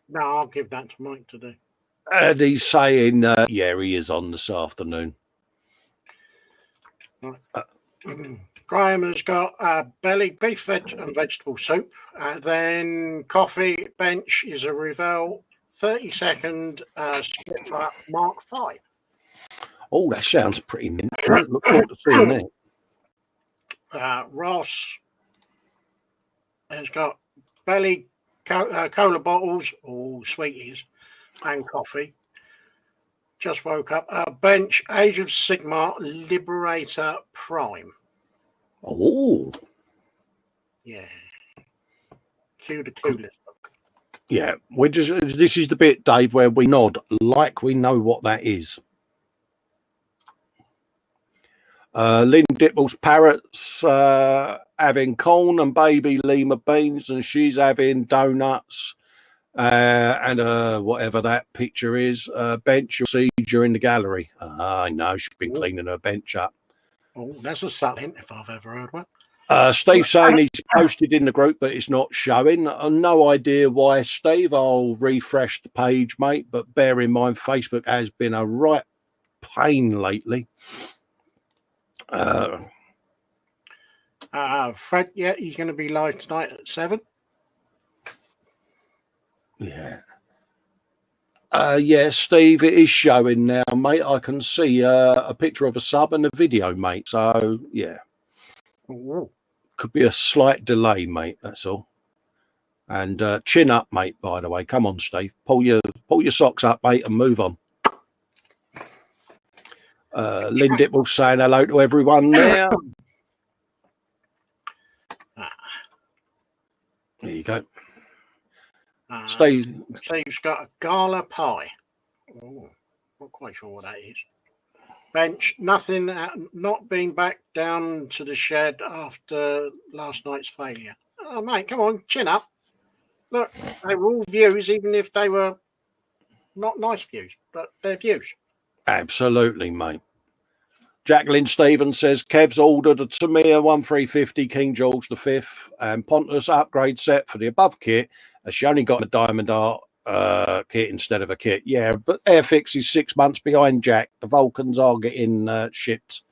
No, I'll give that to Mike to do. And he's saying, yeah, he is on this afternoon. Graham has got belly, beef, and vegetable soup. Then coffee, bench is a Revel 30-second Spitfire Mark 5. Oh, that sounds pretty mint. Look forward to seeing that. Ross has got belly, cola bottles, or sweeties, and coffee. Just woke up. Bench, Age of Sigmar, Liberator Prime. Oh. Yeah. Cue the coolest. Yeah. This is the bit, Dave, where we nod like we know what that is. Lynn Dipple's parrots having corn and baby lima beans, and she's having donuts and whatever that picture is. Bench you'll see during the gallery. I know she's been cleaning her bench up. Oh, that's a subtle hint if I've ever heard one. Steve saying he's posted in the group, but it's not showing. No idea why, Steve. I'll refresh the page, mate. But bear in mind, Facebook has been a right pain lately. Fred, yeah, he's going to be live tonight at 7. Yeah. Yeah, Steve, it is showing now, mate. I can see a picture of a sub and a video, mate. So, yeah. Ooh. Could be a slight delay, mate. That's all. And chin up, mate, by the way. Come on, Steve. Pull your socks up, mate, and move on. Lynn Dipple saying hello to everyone there. There you go. Steve's got a gala pie. Oh, not quite sure what that is. Bench, nothing, not being back down to the shed after last night's failure. Oh, mate, come on, chin up. Look, they were all views, even if they were not nice views, but they're views. Absolutely, mate. Jacqueline Stevens says Kev's ordered a Tamiya 1350 King George V and Pontus upgrade set for the above kit, as she only got a Diamond Art kit instead of a kit. Yeah, but Airfix is 6 months behind, Jack. The Vulcans are getting shipped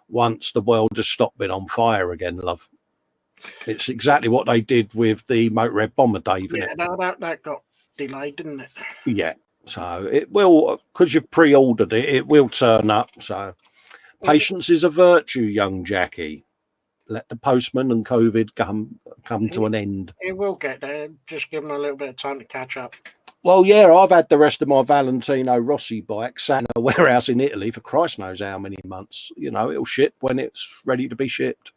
once the world has stopped being on fire again, love. It's exactly what they did with the Motorhead Bomber, Dave. Yeah, that got delayed, didn't it? Yeah, so it will, because you've pre-ordered it, it will turn up, so... Patience is a virtue, young Jackie. Let the postman and COVID come to an end. It will get there. Just give them a little bit of time to catch up. Well, yeah, I've had the rest of my Valentino Rossi bike sat in a warehouse in Italy for Christ knows how many months. You know, it'll ship when it's ready to be shipped.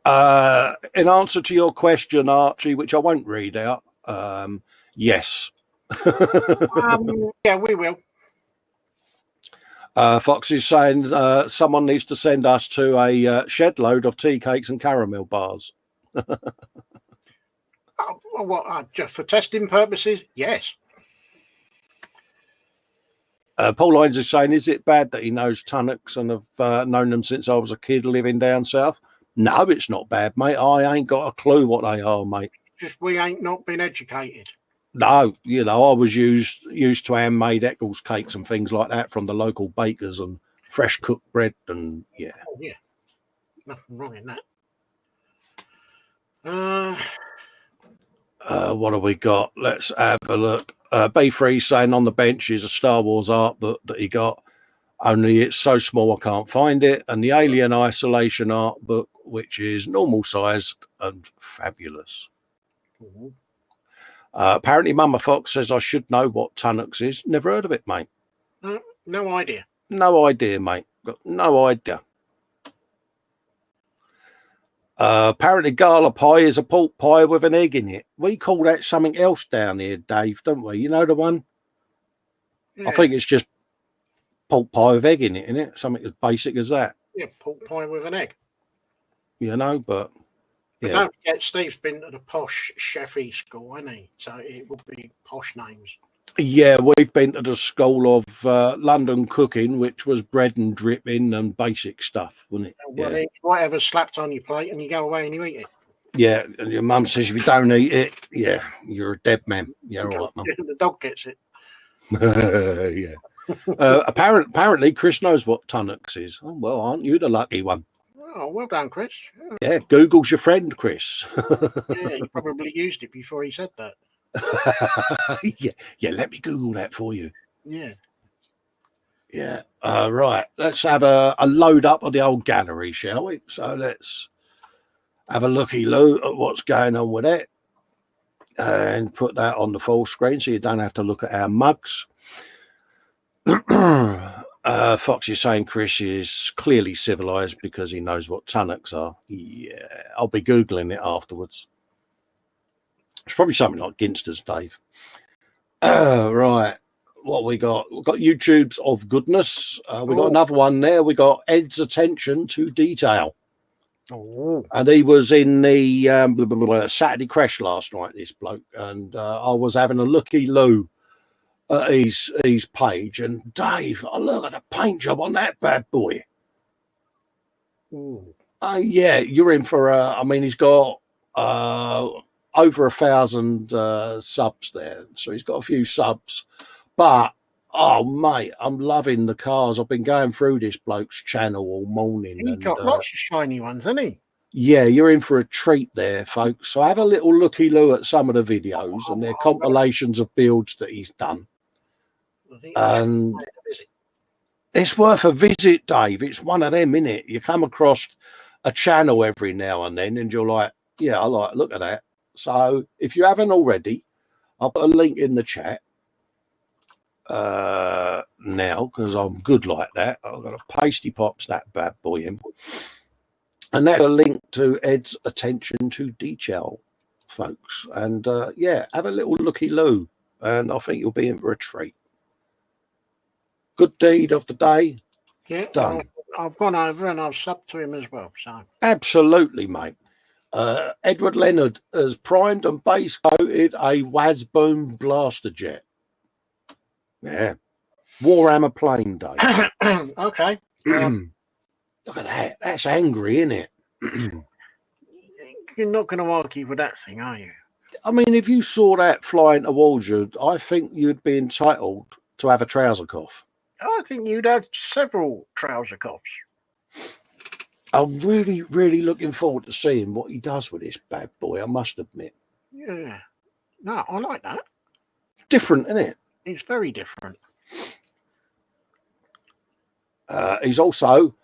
In answer to your question, Archie, which I won't read out, yes. Yeah, we will. Fox is saying someone needs to send us to a shed load of tea cakes and caramel bars. Just for testing purposes? Yes. Paul Hines is saying, is it bad that he knows Tunnocks and have known them since I was a kid living down south? No, it's not bad, mate. I ain't got a clue what they are, mate. Just we ain't not been educated. No, you know, I was used to handmade Eccles cakes and things like that from the local bakers and fresh cooked bread and yeah. Oh, yeah. Nothing wrong in that. What have we got? Let's have a look. B3 saying on the bench is a Star Wars art book that he got, only it's so small I can't find it. And the Alien Isolation art book, which is normal sized and fabulous. Mm-hmm. Apparently, Mama Fox says I should know what Tunnocks is. Never heard of it, mate. No idea. No idea, mate. Got no idea. Apparently, gala pie is a pork pie with an egg in it. We call that something else down here, Dave, don't we? You know the one? Yeah. I think it's just pork pie with egg in it, isn't it? Something as basic as that. Yeah, pork pie with an egg. You know, but But yeah. don't forget, Steve's been to the posh Sheffy school, hasn't he? So it will be posh names. Yeah, we've been to the school of London cooking, which was bread and dripping and basic stuff, wasn't it? Well, Yeah. it's whatever's slapped on your plate, and you go away and you eat it. Yeah, and your mum says if you don't eat it, yeah, you're a dead man. Yeah, all right, mum. The dog gets it. Yeah. Apparently, Chris knows what Tunnocks is. Oh, well, aren't you the lucky one? Oh, well done, Chris. Yeah, Google's your friend, Chris. Yeah, he probably used it before he said that. yeah, let me Google that for you. Yeah. Yeah. Right. Let's have a load up of the old gallery, shall we? So let's have a looky-loo at what's going on with it and put that on the full screen so you don't have to look at our mugs. Fox is saying Chris is clearly civilized because he knows what Tunnocks are. Yeah, I'll be Googling it afterwards. It's probably something like Ginsters, Dave. Right. What we got? We've got YouTube's of goodness. We got another one there. We got Ed's attention to detail. Oh. And he was in the Saturday Crash last night, this bloke. And I was having a looky-loo at his page. And Dave, look at the paint job on that bad boy. Ooh. Yeah, you're in for I mean, he's got over 1,000 subs there. So he's got a few subs. But, oh, mate, I'm loving the cars. I've been going through this bloke's channel all morning. He's got lots of shiny ones, hasn't he? Yeah, you're in for a treat there, folks. So have a little looky-loo at some of the videos and they're compilations of builds that he's done. And it's worth a visit, Dave. It's one of them, innit? You come across a channel every now and then and you're like, yeah, I like, look at that. So if you haven't already, I'll put a link in the chat now because I'm good like that. I've got to pasty pops that bad boy in. And that's a link to Ed's attention to detail, folks. And yeah, have a little looky-loo and I think you'll be in for a treat. Good deed of the day. Yeah, done. I've gone over and I've subbed to him as well. So Absolutely, mate. Edward Leonard has primed and base coated a Wazboom blaster jet. Yeah. Warhammer plane, Dave. Okay. Look at that. That's angry, isn't it? You're not going to argue with that thing, are you? I mean, if you saw that flying towards you, I think you'd be entitled to have a trouser cough. I think you'd have several trouser coughs. I'm really, really looking forward to seeing what he does with this bad boy, I must admit. Yeah. No, I like that. Different, isn't it? It's very different. He's also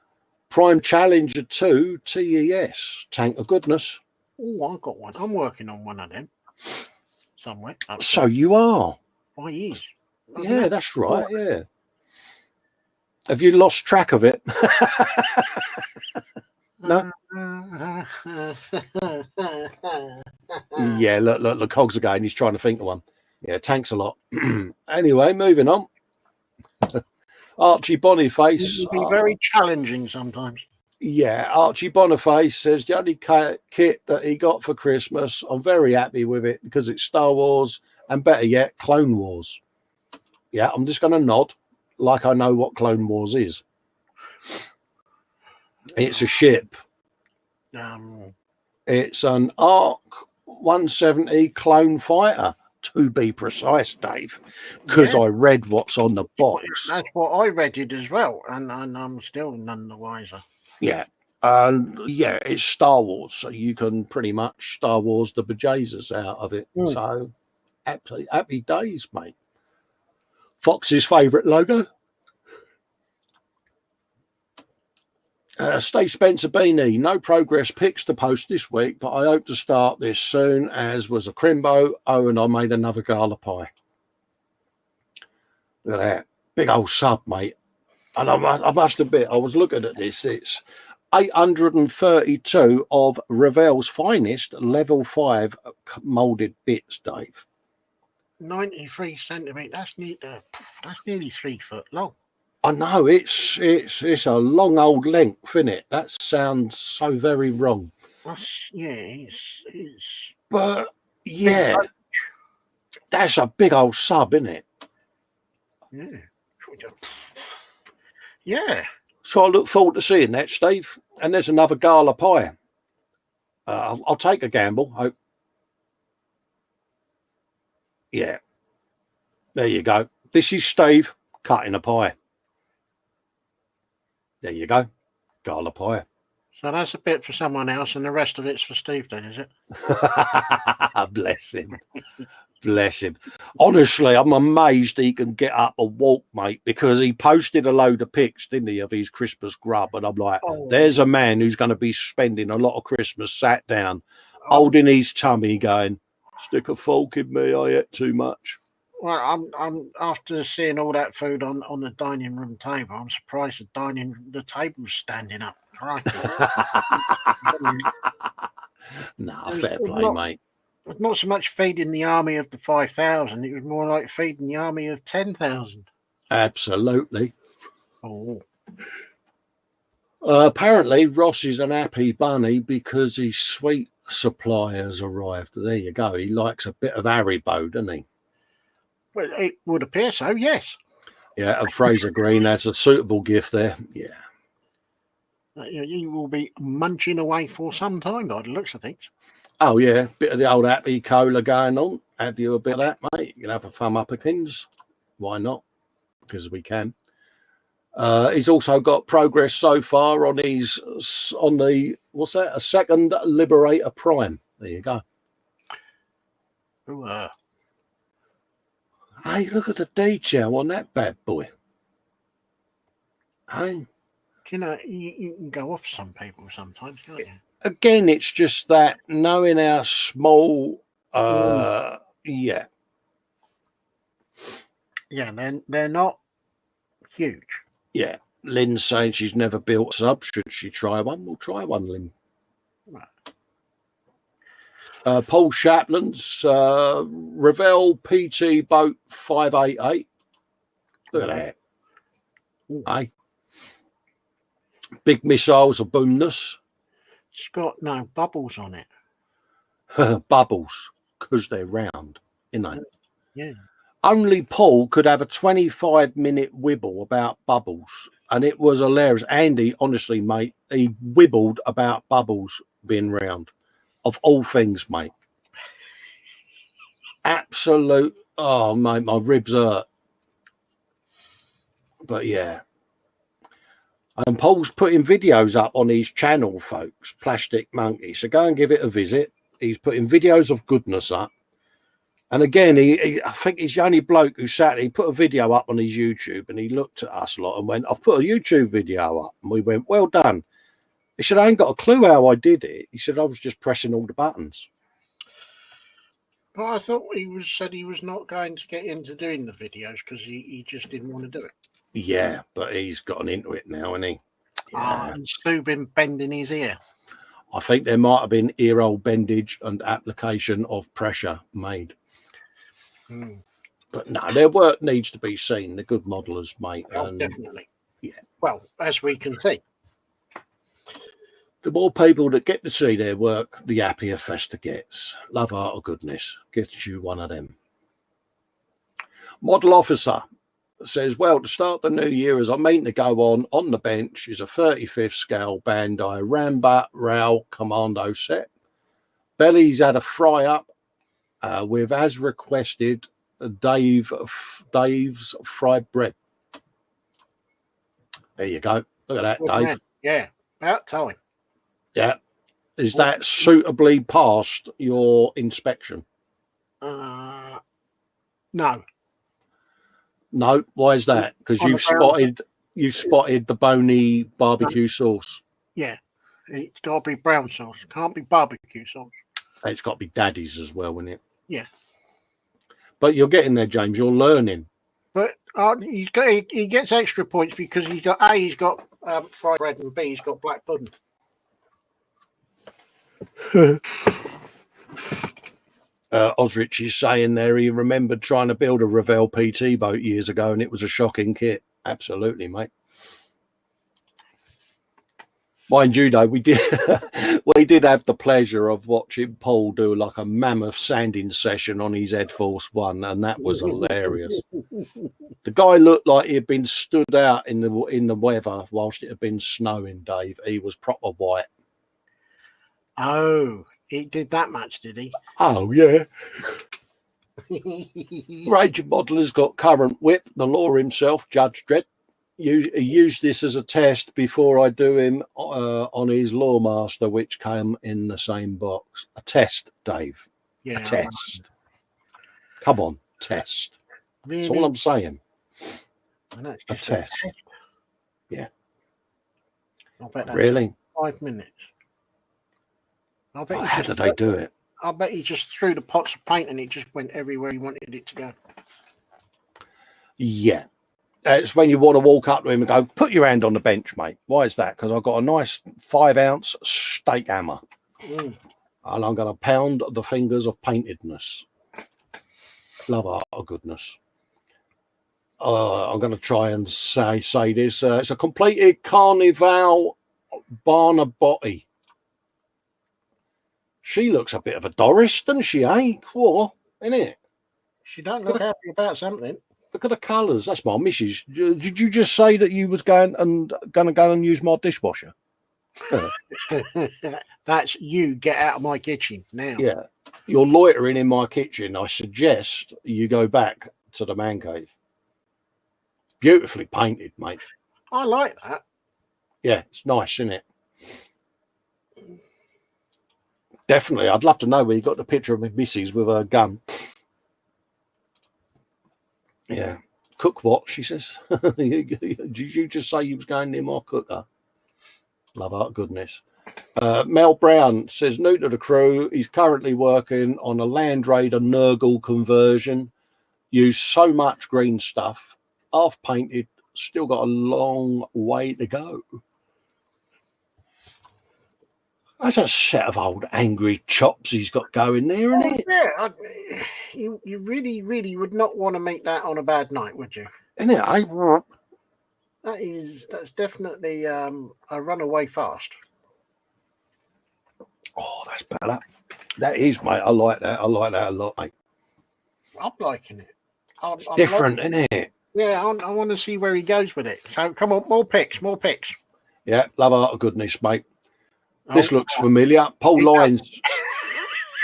Prime Challenger 2 TES, Tank of Goodness. Oh, I've got one. I'm working on one of them somewhere. So you are. Oh, he is. Yeah, that's right, yeah. Have you lost track of it? No? Yeah, look, the cogs again. He's trying to think of one. Yeah, tanks a lot. Anyway, moving on. Archie Boniface. It can be very challenging sometimes. Yeah, Archie Boniface says the only kit that he got for Christmas, I'm very happy with it because it's Star Wars and better yet, Clone Wars. Yeah, I'm just going to nod like I know what Clone Wars is. It's a ship. It's an Arc 170 clone fighter, to be precise, Dave, because I read what's on the box. That's what I read it as well, and I'm still none the wiser. Yeah. Yeah, it's Star Wars, so you can pretty much Star Wars the bejesus out of it. So happy days, mate. Fox's favourite logo. Stay Spencer Beanie, no progress pics to post this week, but I hope to start this soon, as was a Crimbo. Oh, and I made another gala pie. Look at that. Big old sub, mate. And I must admit, I was looking at this. It's 832 of Ravel's finest level 5 moulded bits, Dave. 93 centimetres. That's nearly 3 foot long. I know it's a long old length, isn't it? That sounds so very wrong. It's But yeah, that's a big old sub, isn't it? Yeah. Yeah. So I look forward to seeing that, Steve. And there's another gala pie. I'll take a gamble. Hope. Yeah. There you go. This is Steve cutting a pie. There you go. Gala pie. So that's a bit for someone else, and the rest of it's for Steve, then, is it? Bless him. Bless him. Honestly, I'm amazed he can get up and walk, mate, because he posted a load of pics, didn't he, of his Christmas grub? And I'm like, there's a man who's going to be spending a lot of Christmas sat down, holding his tummy, going, stick a fork in me, I ate too much. Well, I'm after seeing all that food on the dining room table, I'm surprised the table's standing up. Right. Nah, fair play, mate. It's not so much feeding the army of the 5,000, it was more like feeding the army of 10,000. Absolutely. Oh. Apparently, Ross is an happy bunny because his sweet supply has arrived. There you go. He likes a bit of Haribo, doesn't he? Well, it would appear so, yes. Yeah, and Fraser Green, that's a suitable gift there. Yeah. You will be munching away for some time by the looks of things. Oh, yeah. Bit of the old happy cola going on. Have you a bit of that, mate? You can have a thumb upperkins. Why not? Because we can. He's also got progress so far on what's that? A second Liberator Prime. There you go. Ooh, Hey, look at the detail on that bad boy. Hey. You know, you can go off some people sometimes, can't you? Again, it's just that knowing how small, yeah. Yeah, they're not huge. Yeah. Lynn's saying she's never built a sub. Should she try one? We'll try one, Lynn. Right. Paul Shapland's Ravel PT Boat 588. Look at that. Hey. Big missiles of boomness. It's got no bubbles on it. Bubbles, because they're round, isn't they? Yeah. Only Paul could have a 25-minute wibble about bubbles, and it was hilarious. Andy, honestly, mate, he wibbled about bubbles being round. Of all things, mate. Absolute. Oh, mate, my ribs hurt. But yeah. And Paul's putting videos up on his channel, folks, Plastic Monkey. So go and give it a visit. He's putting videos of goodness up. And again, I think he's the only bloke who he put a video up on his YouTube, and he looked at us a lot and went, I've put a YouTube video up. And we went, well done. He said, I ain't got a clue how I did it. He said, I was just pressing all the buttons. But I thought said he was not going to get into doing the videos because he just didn't want to do it. Yeah, but he's gotten into it now, hasn't he? Yeah. And Stu been bending his ear. I think there might have been ear hole bendage and application of pressure made. But no, their work needs to be seen. They're good modelers, mate. Oh, definitely. Yeah. Well, as we can see. The more people that get to see their work, the happier Festa gets. Love, art, or goodness. Gets you one of them. Model officer says, well, to start the new year, as I mean to go on the bench is a 35th scale Bandai Rambat Rao Commando set. Belly's had a fry up with, as requested, Dave's fried bread. There you go. Look at that, Dave. Man. Yeah, about time. Yeah. Is that suitably past your inspection? No. No. Why is that? Because you've spotted the bony barbecue sauce. Yeah. It's got to be brown sauce. It can't be barbecue sauce. It's got to be daddy's as well, isn't it? Yeah. But you're getting there, James. You're learning. But he gets extra points because he's got fried bread, and B, he's got black pudding. Osrich is saying there he remembered trying to build a Revell PT boat years ago and it was a shocking kit. Absolutely, mate. Mind you, though, we did have the pleasure of watching Paul do like a mammoth sanding session on his Ed Force One, and that was hilarious. The guy looked like he had been stood out in the weather whilst it had been snowing, Dave. He was proper white. Oh, he did that much, did he? Oh, yeah. Raging Modeller's got current whip, the law himself, Judge Dredd. He used this as a test before I do him on his Lawmaster, which came in the same box. A test, Dave. Yeah, a test. Come on, test. Really? That's all I'm saying. I know, it's A just test. test. Yeah. I bet that Really? took 5 minutes. I bet How did they do it? I bet he just threw the pots of paint and it just went everywhere he wanted it to go. Yeah. It's when you want to walk up to him and go, put your hand on the bench, mate. Why is that? Because I've got a nice 5-ounce steak hammer. And I'm going to pound the fingers of paintedness. Love art of goodness. I'm going to try and say this. It's a completed Carnival Barnabotti. She looks a bit of a Doris, doesn't she, eh? Cool, isn't it? She don't look happy about something. Look at the colours. That's my missus. Did you just say that you was going to go and use my dishwasher? That's you. Get out of my kitchen now. Yeah. You're loitering in my kitchen. I suggest you go back to the man cave. Beautifully painted, mate. I like that. Yeah, it's nice, isn't it? Definitely. I'd love to know where you got the picture of my missus with her gun. Yeah. Cook what, she says. Did you just say you was going near my cooker? Love art goodness. Mel Brown says, new to the crew. He's currently working on a Land Raider Nurgle conversion. Used so much green stuff. Half painted. Still got a long way to go. That's a set of old angry chops he's got going there, isn't it? Yeah, you really, really would not want to make that on a bad night, would you? Isn't it? That's definitely a runaway fast. Oh, that's better. That is, mate. I like that. I like that a lot, mate. I'm liking it. I'm different, isn't it? Yeah, I want to see where he goes with it. So come on, more picks. Yeah, love art of goodness, mate. This looks familiar. Paul Lyons,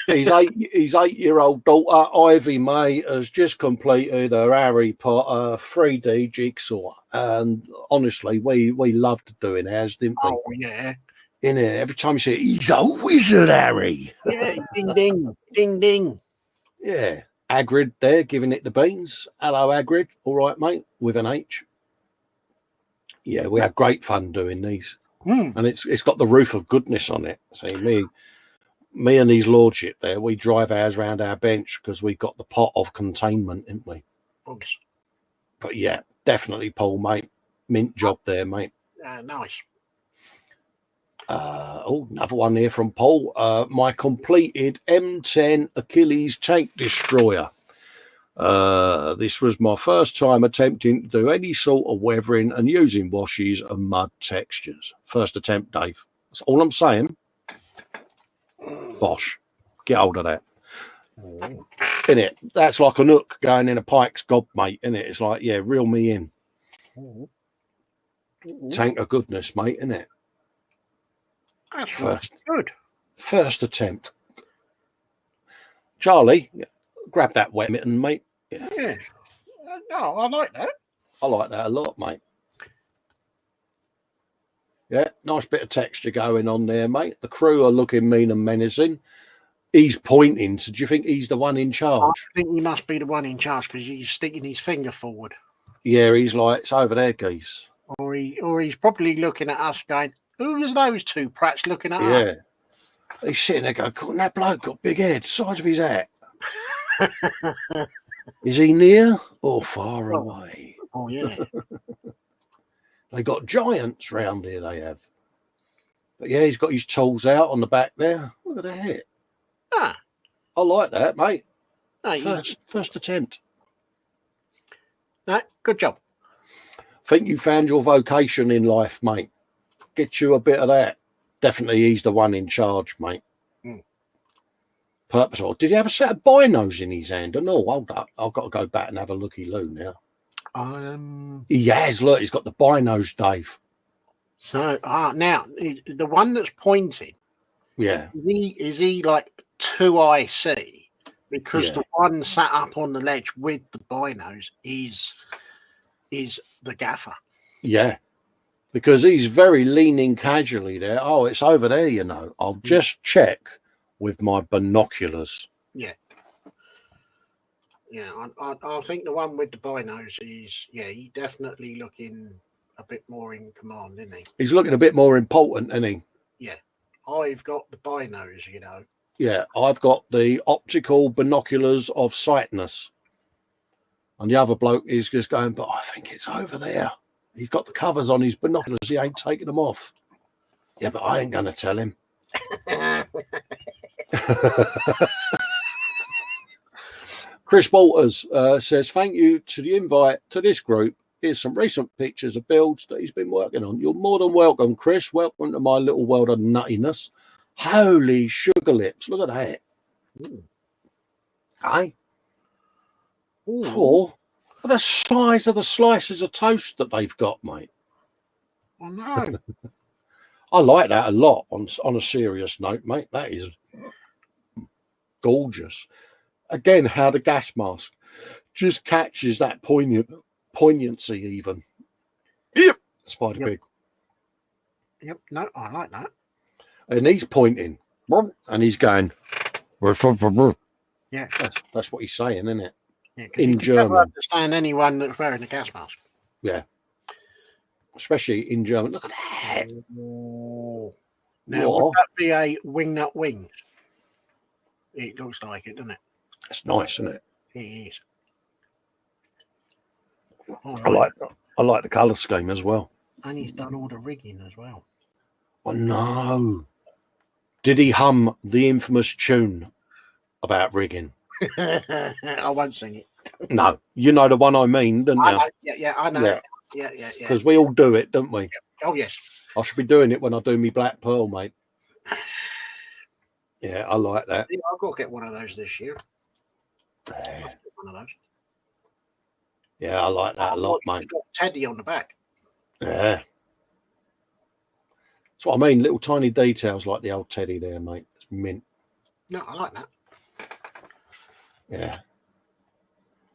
his 8-year-old daughter, Ivy May, has just completed her Harry Potter 3D jigsaw. And honestly, we loved doing ours, didn't we? Oh, yeah. In it, every time you say, he's a wizard, Harry. Yeah, ding, ding, ding, ding. Yeah. Hagrid there, giving it the beans. Hello, Hagrid. All right, mate, with an H. Yeah, we had great fun doing these. And it's got the roof of goodness on it. See, me and his lordship there, we drive ours around our bench because we've got the pot of containment, haven't we? Oops. But yeah, definitely, Paul, mate. Mint job there, mate. Nice. Another one here from Paul. My completed M10 Achilles tank destroyer. This was my first time attempting to do any sort of weathering and using washes and mud textures. First attempt, Dave. That's all I'm saying. Bosh. Get hold of that. Innit? That's like an hook going in a pike's gob, mate, innit? It's like, yeah, reel me in. Tank of goodness, mate, innit? That's first. Good. First attempt. Charlie, grab that wet mitten, mate. Yeah. No, I like that. I like that a lot, mate. Yeah, nice bit of texture going on there, mate. The crew are looking mean and menacing. He's pointing, so do you think he's the one in charge? I think he must be the one in charge because he's sticking his finger forward. Yeah, he's like, it's over there, geese. Or he's probably looking at us going, who was those two prats looking at us? Yeah. He's sitting there going, "God, that bloke got big head, size of his hat." Is he near or far away? Oh, yeah. They got giants round here, they have. But yeah, he's got his tools out on the back there. Look at that. Ah. I like that, mate. No, First attempt. No, good job. Think you found your vocation in life, mate. Get you a bit of that. Definitely he's the one in charge, mate. Purposeful. Did he have a set of binos in his hand? Oh, no, hold up. I've got to go back and have a looky-loo now. He has. Look, he's got the binos, Dave. So, now, the one that's pointing, Yeah. is he like 2IC? Because the one sat up on the ledge with the binos is the gaffer. Yeah. Because he's very leaning casually there. Oh, it's over there, you know. I'll just check with my binoculars. Yeah. Yeah, I think the one with the binos is, he definitely looking a bit more in command, isn't he? He's looking a bit more important, isn't he? Yeah. I've got the binos, you know. Yeah, I've got the optical binoculars of sightness. And the other bloke is just going, but I think it's over there. He's got the covers on his binoculars. He ain't taking them off. Yeah, but I ain't going to tell him. Chris Walters says, thank you to the invite to this group. Here's some recent pictures of builds that he's been working on. You're more than welcome, Chris. Welcome to my little world of nuttiness. Holy sugar lips. Look at that. Hey? Or the size of the slices of toast that they've got, mate. Oh, no. I like that a lot on a serious note, mate. That is gorgeous. Again, how the gas mask just catches that poignancy even. Yep. Spider Pig. Yep. No, I like that. And he's pointing. And he's going. Yeah. That's what he's saying, isn't it? Yeah, in German. Never understand anyone that's wearing a gas mask. Yeah. Especially in German. Look at that. Oh. Now, would that be a wingnut wings? It looks like it, doesn't it? It's nice, isn't it? It is. I like the colour scheme as well. And he's done all the rigging as well. Oh no. Did he hum the infamous tune about rigging? I won't sing it. No. You know the one I mean, don't you? Yeah, I know. Yeah. Because we all do it, don't we? Oh, yes. I should be doing it when I do me Black Pearl, mate. Yeah, I like that. Yeah, I've got to get one of those this year. One of those. Yeah, I like that a lot, mate. Got Teddy on the back. Yeah. That's what I mean. Little tiny details like the old Teddy there, mate. It's mint. No, I like that. Yeah.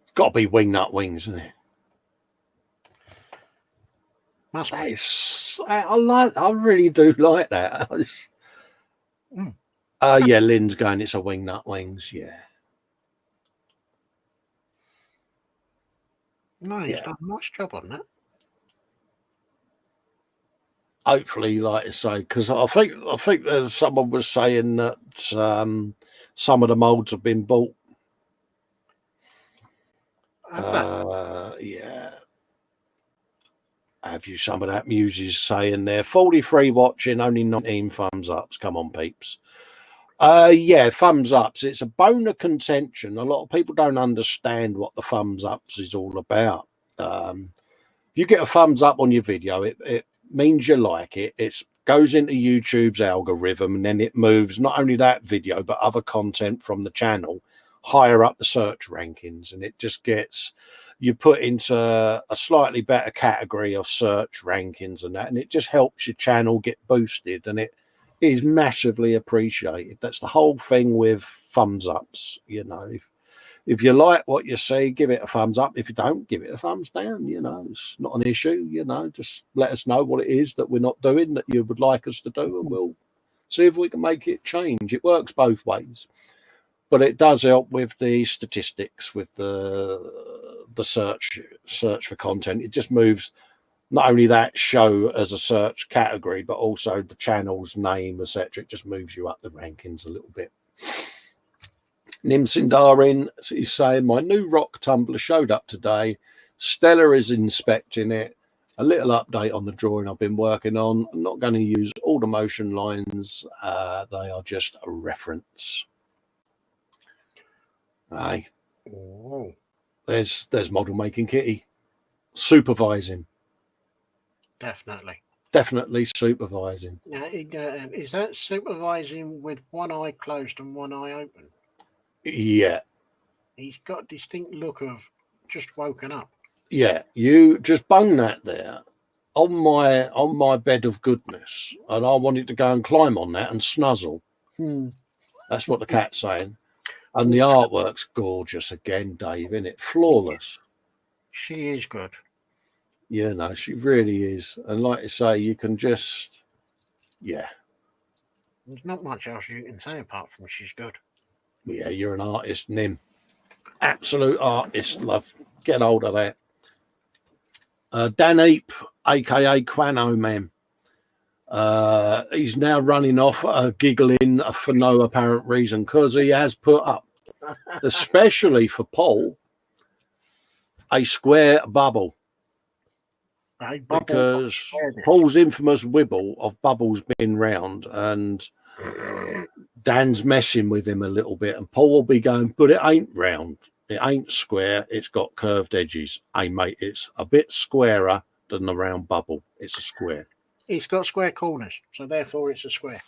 It's got to be wingnut wings, isn't it? Must be. I really do like that. Yeah, Lynn's going, it's a wingnut wings, yeah. No, he's done a nice job on that. Hopefully, like I say, because I think someone was saying that some of the molds have been bought. Yeah. Have you some of that Muses saying there? 43 watching, only 19 thumbs ups. Come on, peeps. Yeah, thumbs ups. It's a bone of contention. A lot of people don't understand what the thumbs ups is all about. If you get a thumbs up on your video, it means you like it. It's goes into YouTube's algorithm, and then it moves not only that video but other content from the channel higher up the search rankings, and it just gets you put into a slightly better category of search rankings and that, and it just helps your channel get boosted, and it is massively appreciated. That's the whole thing with thumbs ups. You know, if you like what you see, give it a thumbs up. If you don't, give it a thumbs down. You know, it's not an issue. You know, just let us know what it is that we're not doing that you would like us to do, and we'll see if we can make it change. It works both ways, but it does help with the statistics, with the search for content. It just moves not only that show as a search category, but also the channel's name, etc. It just moves you up the rankings a little bit. Nimsindarin is saying, my new rock tumbler showed up today. Stella is inspecting it. A little update on the drawing I've been working on. I'm not going to use all the motion lines. They are just a reference. Aye. Oh. There's model making Kitty. Supervising. Definitely supervising. Now, is that supervising with one eye closed and one eye open? Yeah. He's got a distinct look of just woken up. Yeah, you just bung that there on my bed of goodness, and I wanted to go and climb on that and snuzzle. That's what the cat's saying. And the artwork's gorgeous again, Dave, isn't it? Flawless. She is good. You know, she really is. And like you say, you can just, yeah. There's not much else you can say apart from she's good. Yeah, you're an artist, Nim. Absolute artist, love. Get hold of that. Dan Eep, a.k.a. Quano Man. He's now running off, giggling for no apparent reason, because he has put up, especially for Paul, a square bubble. Because Paul's infamous wibble of bubbles being round, and Dan's messing with him a little bit, and Paul will be going, but it ain't round. It ain't square. It's got curved edges. Hey, mate, it's a bit squarer than the round bubble. It's a square. It's got square corners, so therefore it's a square.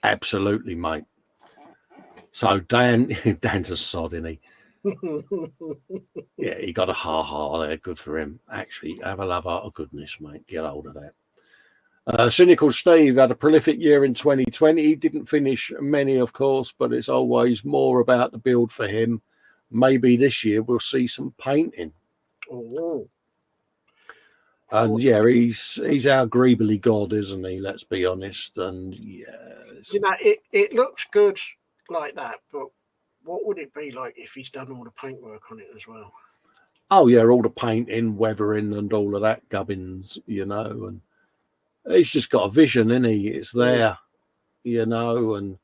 Absolutely, mate. So Dan's a sod, isn't he? Yeah, he got a ha-ha there. Good for him. Actually, have a love out of goodness, mate. Get hold of that. Cynical Steve had a prolific year in 2020. He didn't finish many, of course, but it's always more about the build for him. Maybe this year we'll see some painting. Oh. And yeah, he's our greebly god, isn't he? Let's be honest. And yeah, you know, it looks good like that, but what would it be like if he's done all the paintwork on it as well? Oh yeah, all the painting, weathering, and all of that gubbins, you know. And he's just got a vision, isn't he? It's there, you know. And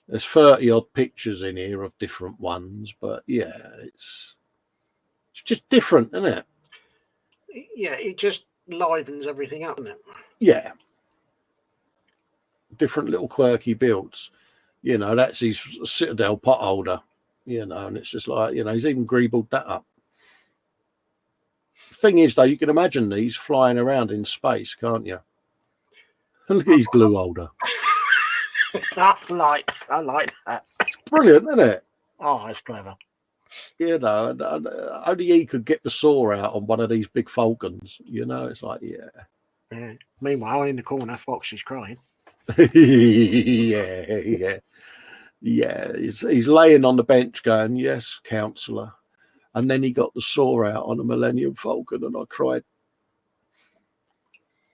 there's 30 odd pictures in here of different ones, but yeah, it's just different, isn't it? Yeah, it just livens everything up, doesn't it? Yeah. Different little quirky builds. You know, that's his Citadel pot holder, you know, and it's just like, you know, he's even greebled that up. Thing is, though, you can imagine these flying around in space, can't you? And look at his glue holder. I like that. It's brilliant, isn't it? Oh, it's clever. You know, only he could get the saw out on one of these big falcons. You know, it's like, yeah. Meanwhile, in the corner, Fox is crying. yeah. He's laying on the bench going, yes, counsellor. And then he got the saw out on a Millennium Falcon, and I cried.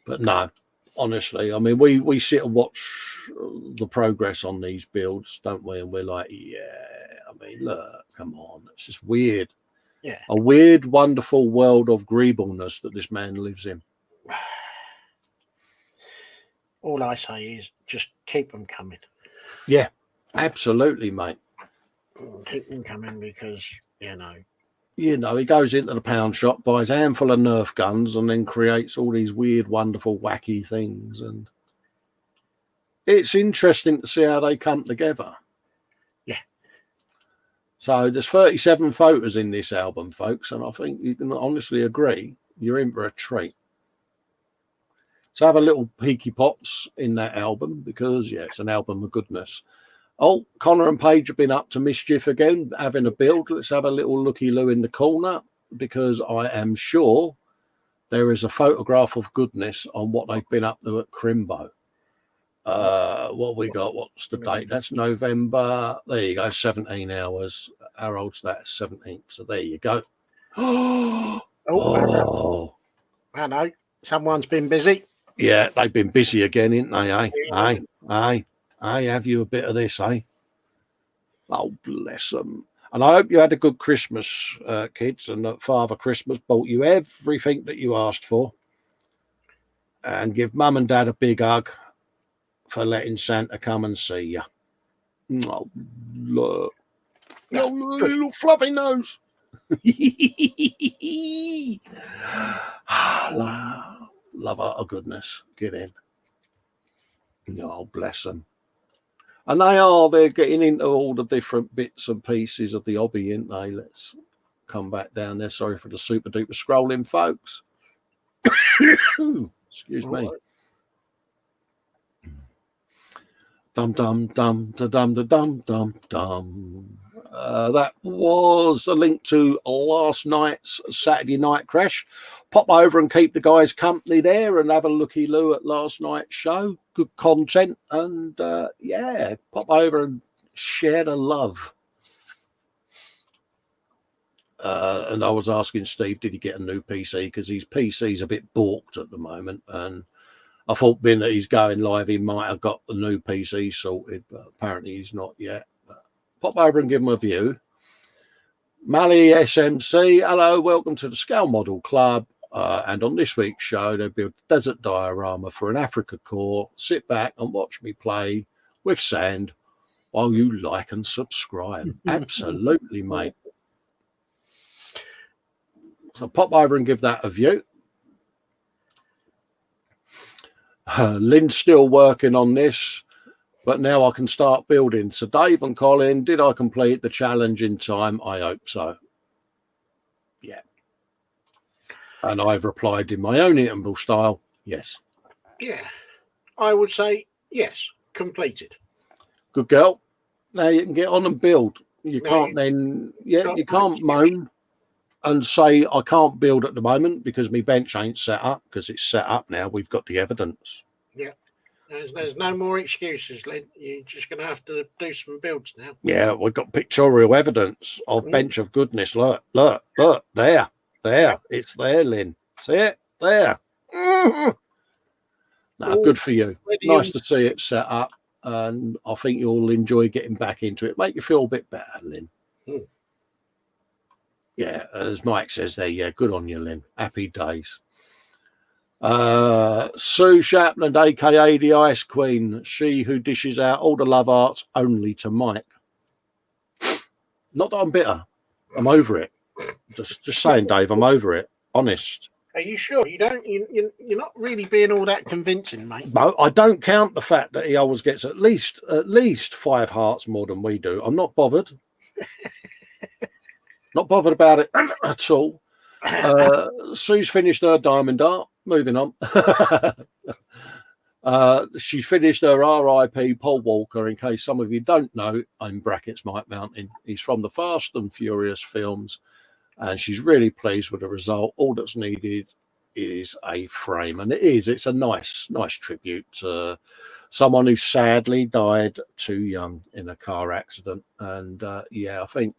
But no, honestly, I mean, we sit and watch the progress on these builds, don't we? And we're like, yeah. I mean, look, come on. It's just weird. Yeah. A weird, wonderful world of greebleness that this man lives in. All I say is just keep them coming. Yeah, absolutely, mate. Keep them coming because, you know, he goes into the pound shop, buys a handful of Nerf guns, and then creates all these weird, wonderful, wacky things. And it's interesting to see how they come together. Yeah. So there's 37 photos in this album, folks, and I think you can honestly agree you're in for a treat. So have a little peeky pops in that album because, yeah, it's an album of goodness. Oh, Connor and Paige have been up to mischief again, having a build. Let's have a little looky-loo in the corner because I am sure there is a photograph of goodness on what they've been up to at Crimbo. What we got? What's the date? That's November. There you go, 17 hours. How old's that? 17th. So there you go. Oh, I know. Someone's been busy. yeah, they've been busy again, ain't they? Have you a bit of this, eh? Oh, bless them. And I hope you had a good Christmas, kids, and that Father Christmas bought you everything that you asked for. And give Mum and Dad a big hug for letting Santa come and see you. Oh, look. Oh, little fluffy nose. Love her, oh goodness. Get in. Oh, bless them. And they're getting into all the different bits and pieces of the hobby, ain't they? Let's come back down there. Sorry for the super duper scrolling, folks. Excuse me. Dum dum dum da dum da dum dum dum. That was a link to last night's Saturday night crash. Pop over and keep the guys company there and have a looky-loo at last night's show. Good content. And yeah, pop over and share the love. And I was asking Steve, did he get a new PC? Because his PC's a bit balked at the moment. And I thought, being that he's going live, he might have got the new PC sorted, but apparently he's not yet. But pop over and give him a view. Mally SMC, hello, welcome to the Scale Model Club. And on this week's show, they build a desert diorama for an Africa core. Sit back and watch me play with sand while you like and subscribe. Absolutely, mate. So pop over and give that a view. Lynn's still working on this, but now I can start building. So Dave and Colin, did I complete the challenge in time? I hope so. Yeah. And I've replied in my own humble style, yes. Yeah, I would say yes, completed. Good girl. Now you can get on and build. You can't moan and say I can't build at the moment because my bench ain't set up, because it's set up now. We've got the evidence. Yeah. There's no more excuses, Lynn. You're just going to have to do some builds now. Yeah, we've got pictorial evidence of bench of goodness. Look, there. Yeah. It's there, Lynn. See it? There. No, good for you. Nice to see it set up, and I think you'll enjoy getting back into it. Make you feel a bit better, Lynn. Yeah, as Mike says there, yeah, good on you, Lynn. Happy days. Sue Shapland, aka the Ice Queen, she who dishes out all the love arts only to Mike. Not that I'm bitter. I'm over it. Just saying, Dave, I'm over it. Honest. Are you sure? You're not really being all that convincing, mate. No, I don't count the fact that he always gets at least 5 hearts more than we do. I'm not bothered. Not bothered about it at all. Sue's finished her diamond art. Moving on. She's finished her R.I.P. Paul Walker. In case some of you don't know, in brackets, Mike Mountain. He's from the Fast and Furious films, and she's really pleased with the result. All that's needed is a frame, and it's a nice tribute to someone who sadly died too young in a car accident. And yeah, I think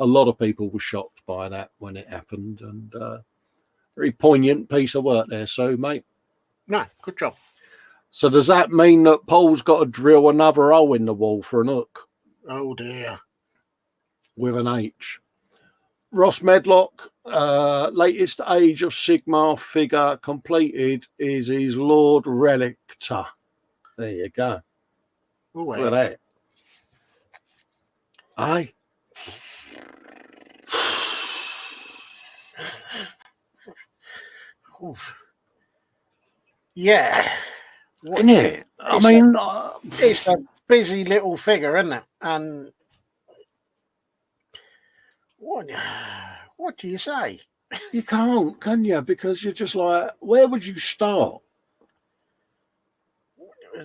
a lot of people were shocked by that when it happened, and very poignant piece of work there. So, mate. No, good job. So does that mean that Paul's got to drill another hole in the wall for an hook? Oh, dear. With an H. Ross Medlock, latest Age of Sigmar figure completed is his Lord Relictor. There you go. Look at that. Aye. Yeah. Isn't it? I mean, it's a busy little figure, isn't it? And what do you say? You can't, can you? Because you're just like, where would you start?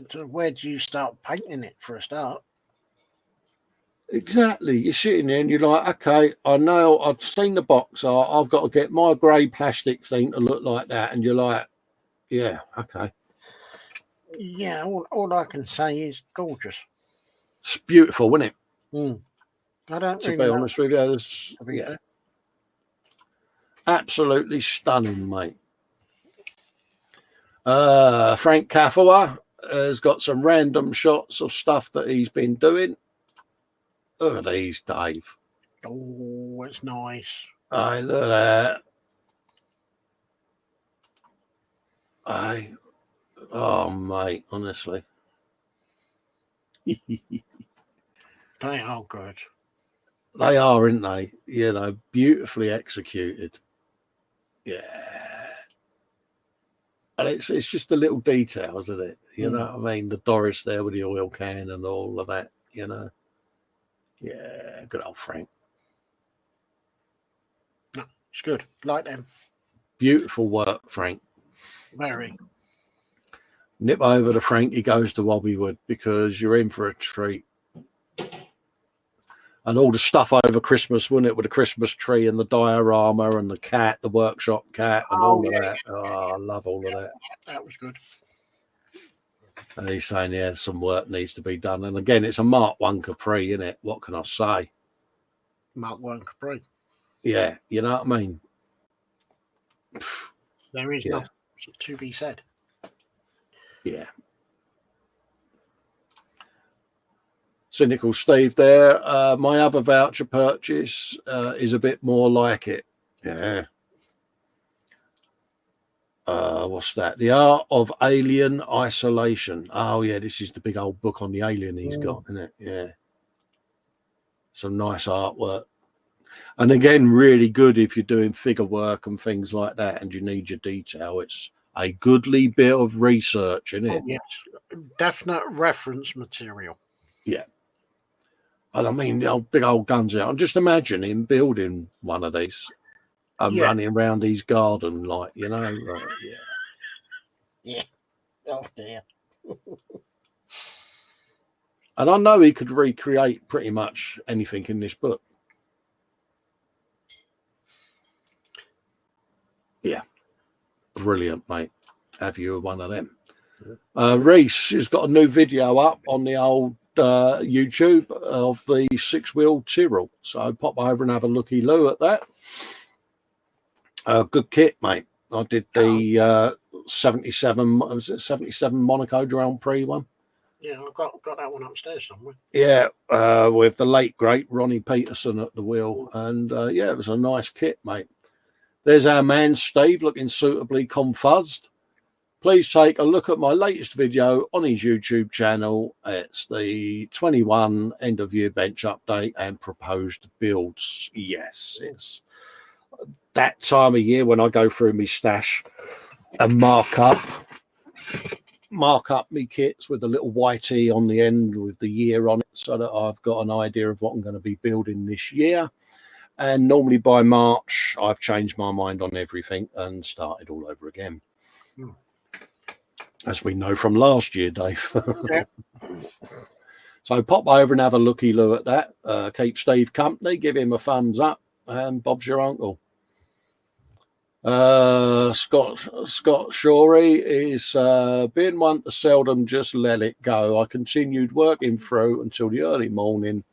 So where do you start painting it for a start? Exactly. You're sitting there and you're like, okay, I know I've seen the box art. I've got to get my grey plastic thing to look like that. And you're like, yeah, okay. Yeah, all I can say is gorgeous. It's beautiful, isn't it? I don't To really be know, honest with you, to be fair. absolutely stunning, mate. Frank Caffawa has got some random shots of stuff that he's been doing. Look at these, Dave. Oh, it's nice. I look at that. Oh, mate, honestly. They are good. They are, aren't they? You know, beautifully executed. Yeah. And it's just the little details, isn't it? You know what I mean? The Doris there with the oil can and all of that, you know. Yeah, good old Frank. No, it's good. Like them. Beautiful work, Frank. Very. Nip over to Frank, he goes to Wobbywood because you're in for a treat. And all the stuff over Christmas, wasn't it, with the Christmas tree and the diorama and the cat, the workshop cat, and all of that. Oh, I love all of that. That was good. And he's saying, yeah, some work needs to be done. And again, it's a Mark 1 Capri, isn't it? What can I say? Mark 1 Capri. Yeah, you know what I mean? There is nothing to be said. Yeah. Cynical Steve there. My other voucher purchase is a bit more like it. Yeah. What's that? The Art of Alien Isolation. Oh, yeah, this is the big old book on the alien he's got, isn't it? Yeah. Some nice artwork. And again, really good if you're doing figure work and things like that and you need your detail. It's a goodly bit of research, isn't it? Oh, yes. Definite reference material. Yeah. And I mean, the old, big old guns out. And just imagine him building one of these and running around his garden, like, you know. Yeah. Oh, dear. And I know he could recreate pretty much anything in this book. Yeah. Brilliant, mate. Have you one of them? Reese has got a new video up on the old YouTube of the 6-wheel Tyrrell. So pop over and have a looky-loo at that. Good kit, mate. I did the 77, was it 77 Monaco Grand Prix one? Yeah, I've got that one upstairs somewhere. Yeah, with the late, great Ronnie Peterson at the wheel. And yeah, it was a nice kit, mate. There's our man, Steve, looking suitably confuzzed. Please take a look at my latest video on his YouTube channel. It's the 21 end of year bench update and proposed builds. Yes, it's that time of year when I go through my stash and mark up my kits with a little whitey on the end with the year on it so that I've got an idea of what I'm going to be building this year. And normally by March, I've changed my mind on everything and started all over again. As we know from last year, Dave. Yeah. So pop over and have a looky-loo at that. Keep Steve company, give him a thumbs up, and Bob's your uncle. Scott Shorey is being one to seldom just let it go. I continued working through until the early morning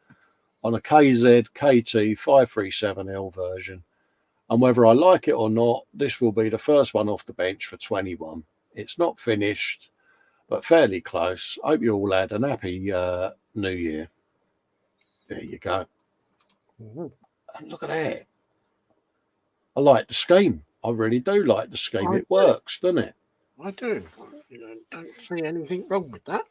on a KZ KT 537L version. And whether I like it or not, this will be the first one off the bench for 21. It's not finished, but fairly close. Hope you all had an happy New Year. There you go. And look at that. I like the scheme. I really do like the scheme. It works, doesn't it? I do. Don't see anything wrong with that.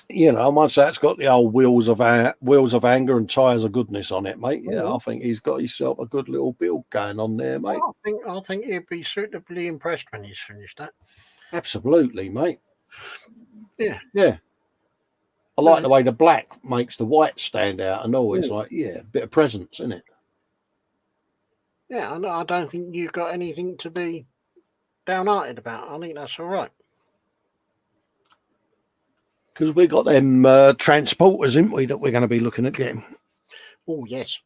You know, once that's got the old wheels of anger and tires of goodness on it, mate. Yeah, I think he's got himself a good little build going on there, mate. I think he'd be suitably impressed when he's finished that. Absolutely, mate. Yeah. Yeah. I like the way the black makes the white stand out and always like, a bit of presence, isn't it? Yeah, I don't think you've got anything to be downhearted about. I think that's all right. Because we got them transporters, ain't we, that we're going to be looking at getting. Oh, yes.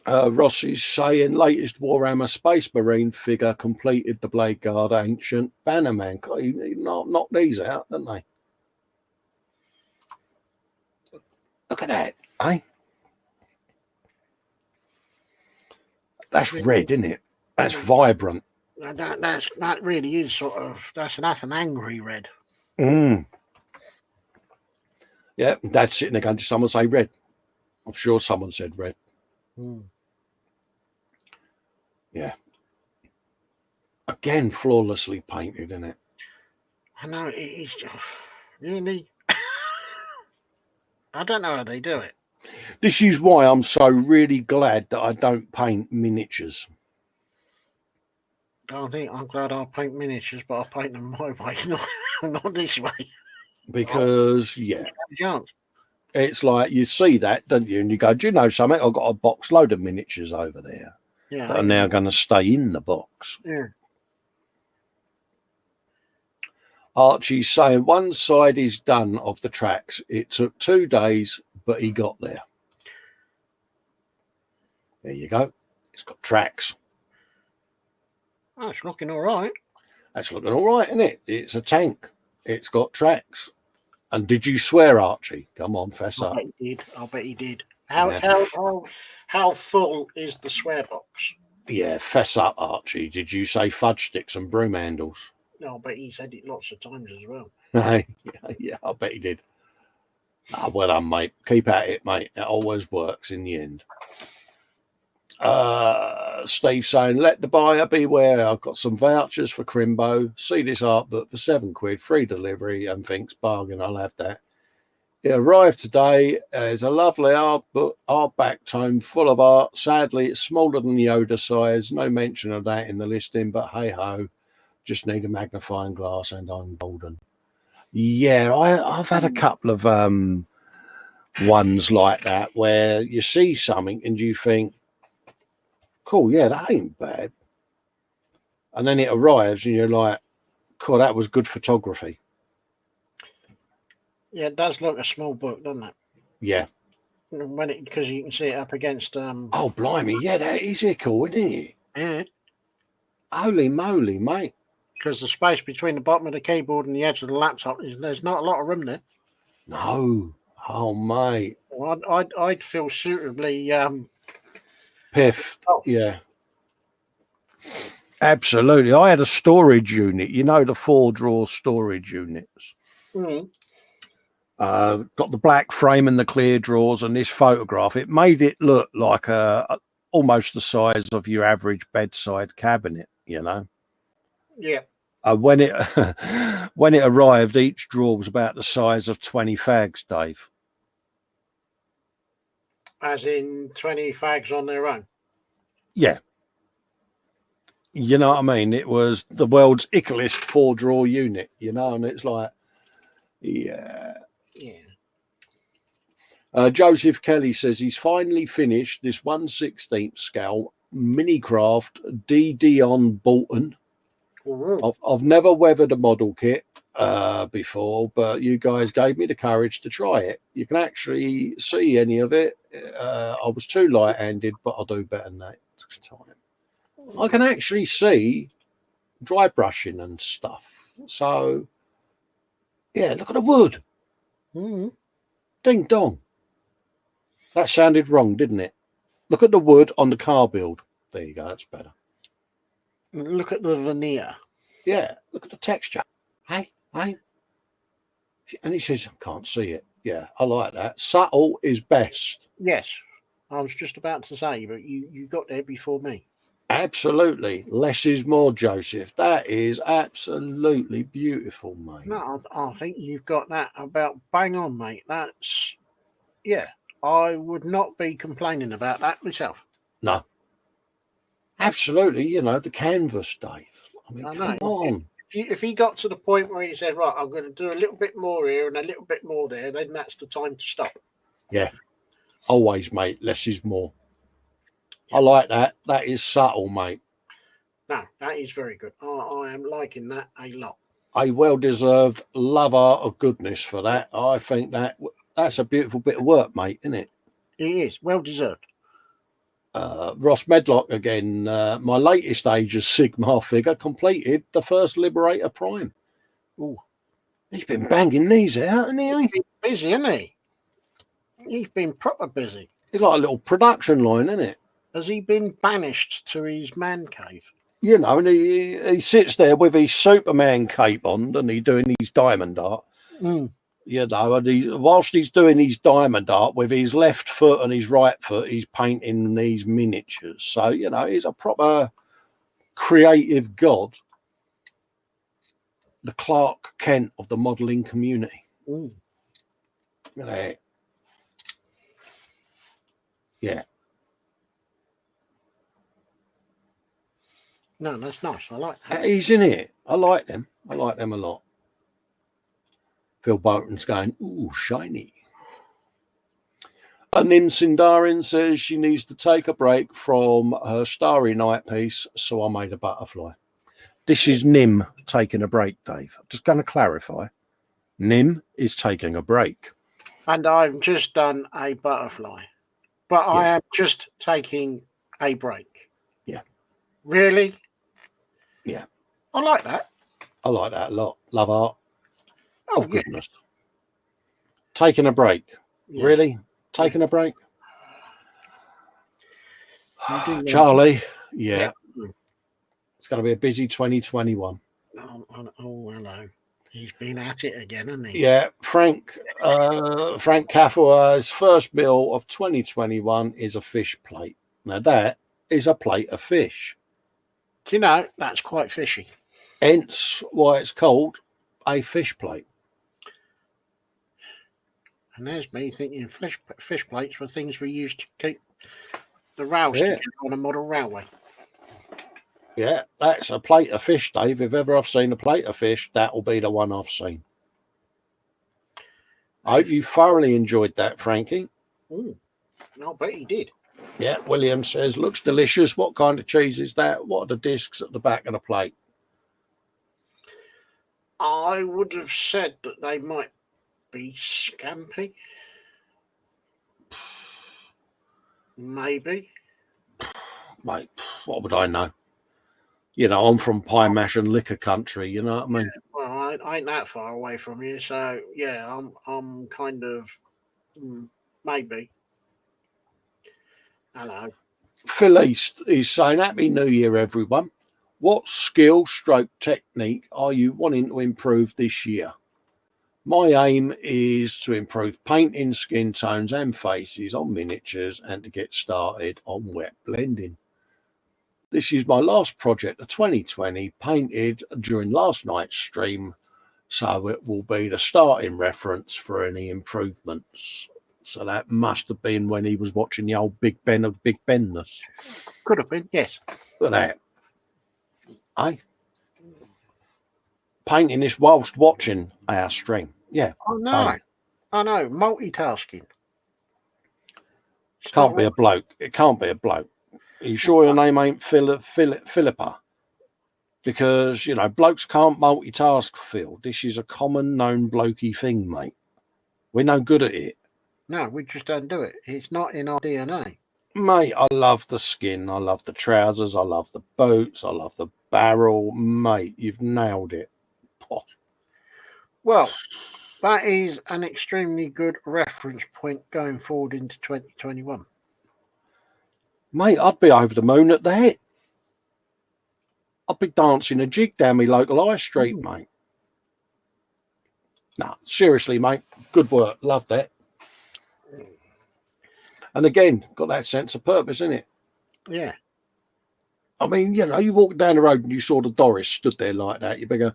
Ross is saying latest Warhammer Space Marine figure completed the Blade Guard Ancient Bannerman. You knock these out, don't they? Look at that, eh? That's red, isn't it? That's vibrant. That really is sort of, that's an angry red. Mm. Yeah, Dad's sitting there going, did someone say red? I'm sure someone said red. Mm. Yeah. Again, flawlessly painted, isn't it? I know, it is really. I don't know how they do it. This is why I'm so really glad that I don't paint miniatures. I think I'm glad I paint miniatures, but I paint them my way, not this way. Because, yeah, it's like you see that, don't you? And you go, do you know something? I've got a box load of miniatures over there that are now going to stay in the box. Yeah. Archie's saying one side is done of the tracks. It took 2 days, but he got there. There you go. It's got tracks. Oh, it's looking all right. That's looking all right, isn't it? It's a tank. It's got tracks. And did you swear, Archie? Come on, fess up. I bet he did. How full is the swear box? Yeah, fess up, Archie. Did you say fudge sticks and broom handles? No, but he said it lots of times as well. Yeah, I bet he did. Well done, mate. Keep at it, mate. It always works in the end. Steve saying, let the buyer beware. I've got some vouchers for Crimbo. See this art book for £7, free delivery, and thinks bargain. I'll have that. It arrived today. It's a lovely art book, art-back tome full of art. Sadly, it's smaller than the Yoda size. No mention of that in the listing, but hey ho. Just need a magnifying glass and I'm golden. Yeah, I've had a couple of ones like that where you see something and you think, cool, yeah, that ain't bad. And then it arrives and you're like, cool, that was good photography. Yeah, it does look a small book, doesn't it? Yeah. Because you can see it up against... Oh, blimey, yeah, that is cool, isn't it? Yeah. Holy moly, mate. Because the space between the bottom of the keyboard and the edge of the laptop, there's not a lot of room there. No. Oh, mate. Well, I'd feel suitably... Piff. Oh. Yeah. Absolutely. I had a storage unit, you know, the 4-drawer storage units. Mm. Got the black frame and the clear drawers and this photograph. It made it look like almost the size of your average bedside cabinet, you know. Yeah. When it arrived, each drawer was about the size of 20 fags, Dave. As in 20 fags on their own? Yeah. You know what I mean? It was the world's ickiest 4-drawer unit, you know, and it's like, yeah. Yeah. Joseph Kelly says he's finally finished this 1/16 scale mini craft DD on Bolton. I've never weathered a model kit before, but you guys gave me the courage to try it. You can actually see any of it. I was too light-handed, but I'll do better next time. I can actually see dry brushing and stuff. So, yeah, look at the wood. Mm-hmm. Ding dong. That sounded wrong, didn't it? Look at the wood on the car build. There you go. That's better. Look at the veneer. Yeah. Look at the texture. Hey. And he says, I can't see it. Yeah, I like that. Subtle is best. Yes. I was just about to say, but you got there before me. Absolutely. Less is more, Joseph. That is absolutely beautiful, mate. No, I think you've got that about bang on, mate. That's, yeah, I would not be complaining about that myself. No. Absolutely, you know, the canvas, Dave. I mean, come on. If he got to the point where he said, right, I'm going to do a little bit more here and a little bit more there, then that's the time to stop. Yeah. Always, mate. Less is more. I like that. That is subtle, mate. No, that is very good. I am liking that a lot. a well-deserved lover of goodness for that. I think that's a beautiful bit of work, mate, isn't it? It is well deserved. Ross Medlock again. My latest Age of Sigmar figure completed the first Liberator Prime. Ooh. He's been banging these out, hasn't He's he? been busy, hasn't he? He's been proper busy. It's like a little production line, isn't it? Has he been banished to his man cave? You know, and he sits there with his Superman cape on, and he doing his diamond art. Mm. You know, and whilst he's doing his diamond art with his left foot and his right foot, he's painting these miniatures. So, you know, he's a proper creative god. The Clark Kent of the modelling community. Mm. Look at that. Yeah. No, that's nice. I like that. He's in it. I like them. I like them a lot. Phil Bolton's going, ooh, shiny. And then Sindarin says she needs to take a break from her Starry Night piece, so I made a butterfly. This is Nim taking a break, Dave. I'm just going to clarify. Nim is taking a break. And I've just done a butterfly. But I am just taking a break. Yeah. Really? Yeah. I like that. I like that a lot. Love art. Oh, Oh, goodness. Taking a break. Yeah. Really? Taking a break? Charlie. Yeah. It's going to be a busy 2021. Oh, hello. He's been at it again, hasn't he? Yeah, Frank Caffer's first meal of 2021 is a fish plate. Now that is a plate of fish. Do you know, that's quite fishy. Hence why it's called a fish plate. And there's me thinking fish plates were things we used to keep the rails together on a model railway. Yeah, that's a plate of fish, Dave. If ever I've seen a plate of fish, that will be the one I've seen. I hope you thoroughly enjoyed that, Frankie. Ooh, I bet he did. Yeah, William says, looks delicious. What kind of cheese is that? What are the discs at the back of the plate? I would have said that they might be scampi. Maybe. Mate, what would I know? You know, I'm from pie mash and liquor country, you know what I mean? Well, I ain't that far away from you, so yeah, I'm kind of maybe. Hello. Phil East is saying, Happy New Year, everyone. What skill stroke technique are you wanting to improve this year? My aim is to improve painting, skin tones and faces on miniatures and to get started on wet blending. This is my last project of 2020, painted during last night's stream, so it will be the starting reference for any improvements. So that must have been when he was watching the old Big Ben of Big Benness. Could have been, yes. Look at that. Painting this whilst watching our stream. Yeah. Oh, no. I know. Multitasking. Can't be a bloke. It can't be a bloke. Are you sure your name ain't Philippa? Because, you know, blokes can't multitask, Phil. This is a common known blokey thing, mate. We're no good at it. No, we just don't do it. It's not in our DNA. Mate, I love the skin. I love the trousers. I love the boots. I love the barrel. Mate, you've nailed it. Posh. Well, that is an extremely good reference point going forward into 2021. Mate, I'd be over the moon at the hit. I'd be dancing a jig down my local high street, mate. No, seriously, mate. Good work. Love that. And again, got that sense of purpose, innit? Yeah. I mean, you know, you walk down the road and you saw the Doris stood there like that. You go,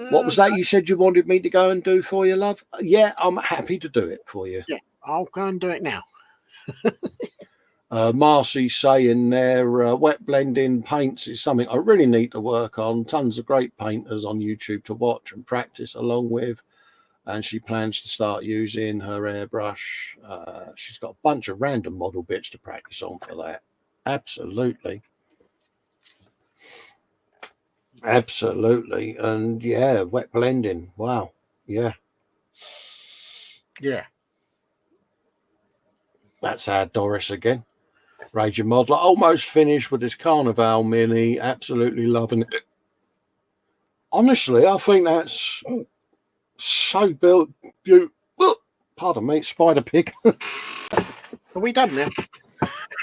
what was that you said you wanted me to go and do for you, love? Yeah, I'm happy to do it for you. Yeah, I'll go and do it now. Marcy saying their wet blending paints is something I really need to work on. Tons of great painters on YouTube to watch and practice along with. And she plans to start using her airbrush. She's got a bunch of random model bits to practice on for that. Absolutely. Absolutely. And yeah, wet blending. Wow. Yeah. Yeah. That's our Doris again. Raging Modeler. Almost finished with this Carnival Mini. Absolutely loving it. Honestly, I think that's so built. Pardon me, Spider Pig. Are we done now?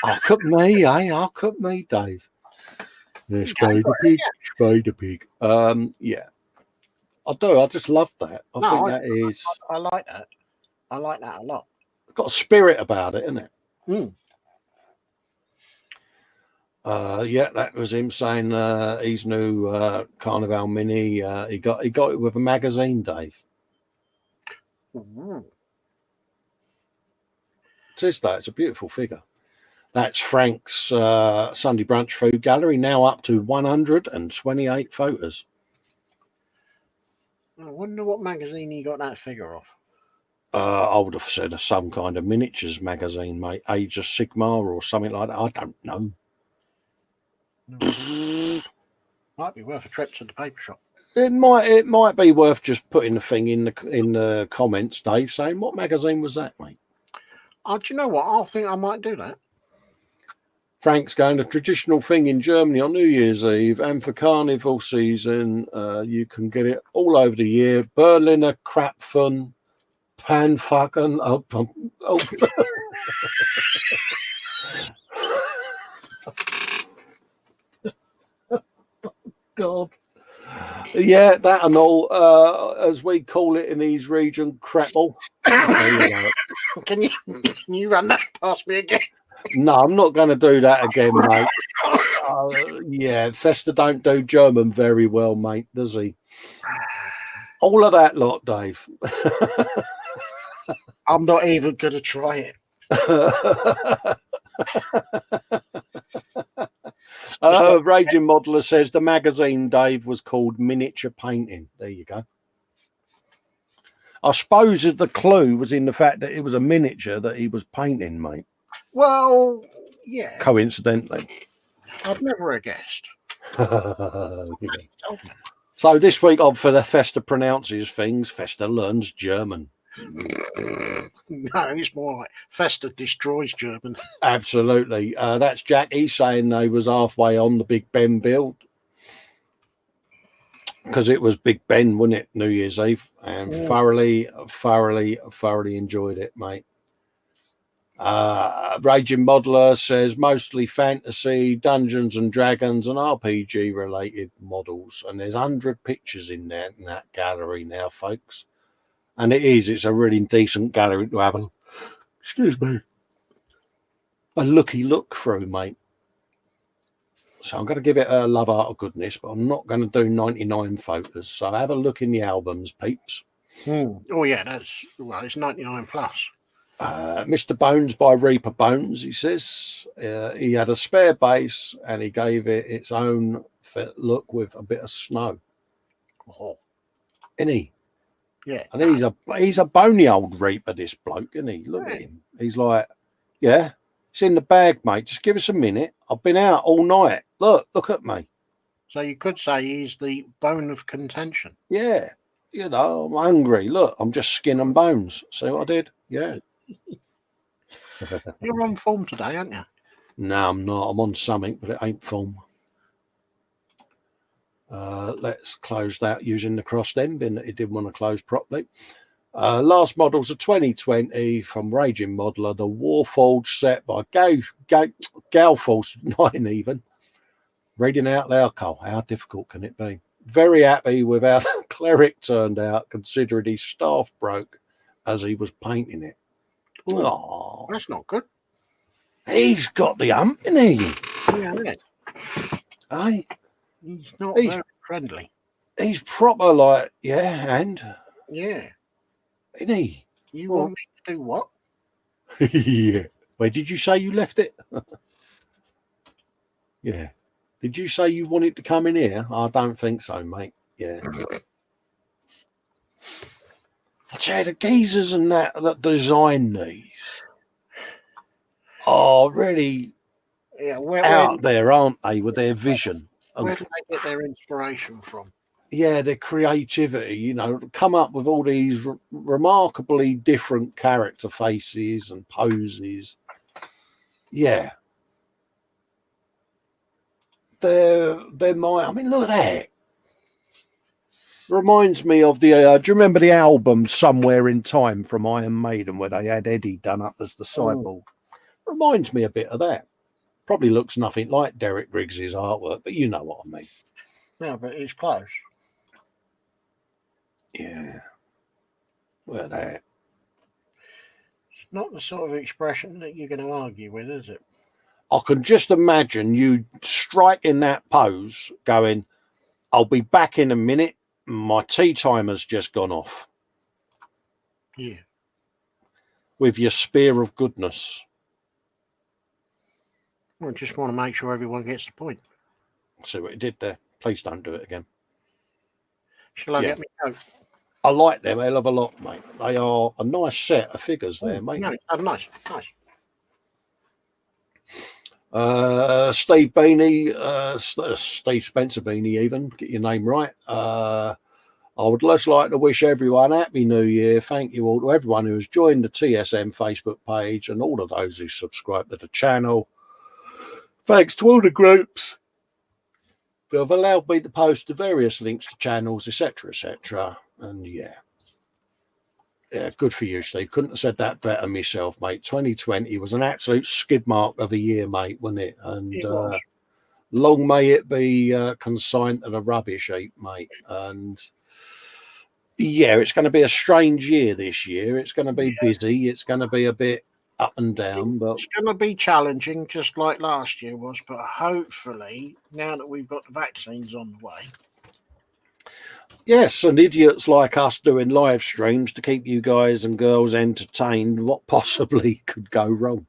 Oh, cut me, eh? Oh, cut me, Dave. Yeah, Spider Pig, Spider Pig. Yeah, I do. I just love that. I think that is. I like that. I like that a lot. Got a spirit about it, isn't it? Mm. Yeah, that was him saying his new Carnival Mini. He got it with a magazine, Dave. Mm. It is that. It's a beautiful figure. That's Frank's Sunday Brunch Food Gallery, now up to 128 photos. I wonder what magazine he got that figure off. I would have said some kind of miniatures magazine, mate. Age of Sigmar or something like that. I don't know. Might be worth a trip to the paper shop. It might be worth just putting the thing in the comments, Dave, saying what magazine was that, mate? Oh, do you know what? I think I might do that. Frank's going a traditional thing in Germany on New Year's Eve, and for Carnival season, you can get it all over the year. Berliner Krapfen, Panfucken. Oh. God. Yeah, that and all, as we call it in these regions, crapple. Can you run that past me again? No, I'm not going to do that again, mate. Yeah, Festa don't do German very well, mate, does he? All of that lot, Dave. I'm not even going to try it. Raging Modeler says the magazine, Dave, was called Miniature Painting. There you go. I suppose the clue was in the fact that it was a miniature that he was painting, mate. Well, yeah. Coincidentally. I'd never have guessed. So this week on For the Festa Pronounces Things, Festa learns German. No, it's more like Festa destroys German. Absolutely. That's Jack. He's saying they was halfway on the Big Ben build. Because it was Big Ben, wasn't it, New Year's Eve? And thoroughly enjoyed it, mate. Raging Modeler says mostly fantasy, Dungeons and Dragons, and RPG related models. And there's 100 pictures in there in that gallery now, folks. And it's a really decent gallery to have a looky look through, mate. So I'm going to give it a love art of goodness, but I'm not going to do 99 photos. So have a look in the albums, peeps. Oh yeah, it's 99 plus. Mr. Bones by Reaper Bones, he says. He had a spare base and he gave it its own look with a bit of snow. Oh. Isn't he? Yeah. And he's a bony old Reaper, this bloke, isn't he? Look at him. He's like, yeah, it's in the bag, mate. Just give us a minute. I've been out all night. Look at me. So you could say he's the bone of contention. Yeah. You know, I'm hungry. Look, I'm just skin and bones. See what I did? Yeah. You're on form today, aren't you? No, I'm not. I'm on something, but it ain't form. Let's close that using the crossed end bin that he didn't want to close properly. Last models of 2020 from Raging Modeler, the Warforged set by Galforce 9 even. Reading out loud, Cole. How difficult can it be? Very happy with how the cleric turned out, considering his staff broke as he was painting it. Oh, that's not good. He's got the hump, isn't he? Yeah. Hey, he's not very friendly. He's proper, like, and yeah, isn't he? You want me to do what? Yeah. Where did you say you left it? Yeah. Did you say you wanted to come in here? I don't think so, mate. Yeah. I tell you, the geezers and that design these are really out there, aren't they, with their vision? Where do they get their inspiration from? Yeah, their creativity, you know, come up with all these remarkably different character faces and poses. Yeah. They're my, I mean, look at that. Reminds me of the, do you remember the album Somewhere in Time from Iron Maiden where they had Eddie done up as the cyborg? Reminds me a bit of that. Probably looks nothing like Derek Briggs's artwork, but you know what I mean. No, but it's close. Yeah. Look at that. It's not the sort of expression that you're going to argue with, is it? I can just imagine you striking that pose going, I'll be back in a minute. My tea timer's just gone off. Yeah. With your spear of goodness. I just want to make sure everyone gets the point. See what you did there. Please don't do it again. Shall I get me coat? I like them a hell of a lot, mate. They are a nice set of figures there, mate. No, nice. Steve Beanie, Steve Spencer Beanie, even get your name right. I would just like to wish everyone Happy New Year. Thank you all to everyone who has joined the TSM Facebook page and all of those who subscribe to the channel. Thanks to all the groups that have allowed me to post the various links to channels, etc., etc. And yeah, good for you, Steve. Couldn't have said that better myself, mate. 2020 was an absolute skid mark of a year, mate, wasn't it? And long may it be consigned to the rubbish heap, mate. And yeah, it's going to be a strange year this year. It's going to be busy. It's going to be a bit up and down, but it's going to be challenging, just like last year was. But hopefully, now that we've got the vaccines on the way, yes, and idiots like us doing live streams to keep you guys and girls entertained. What possibly could go wrong?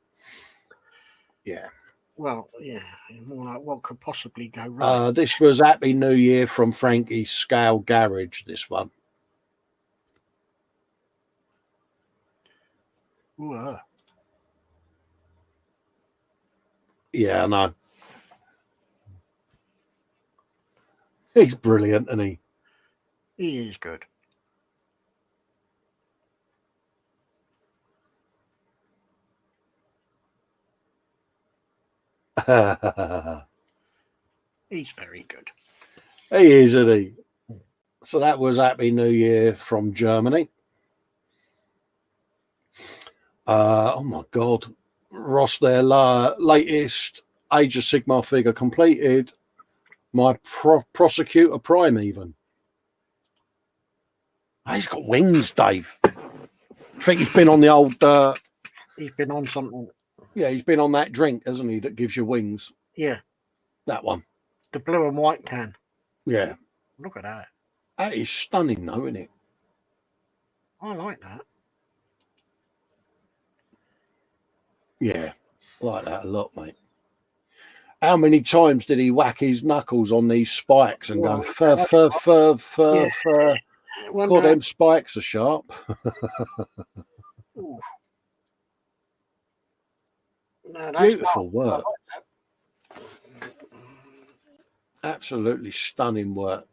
Yeah. Well, yeah, more like what could possibly go wrong. This was Happy New Year from Frankie's Scale Garage. This one. Ooh, Yeah, I know. He's brilliant, isn't he? He is good. He's very good. He is, isn't he? So that was Happy New Year from Germany. Oh my God. Ross, their latest Age of Sigmar figure completed. My Prosecutor Prime even. He's got wings, Dave. I think he's been on the old... he's been on something. Yeah, he's been on that drink, hasn't he, that gives you wings? Yeah. That one. The blue and white can. Yeah. Look at that. That is stunning, though, isn't it? I like that. Yeah, I like that a lot, mate. How many times did he whack his knuckles on these spikes and go, fur? God, them spikes are sharp. No, beautiful work. Absolutely stunning work.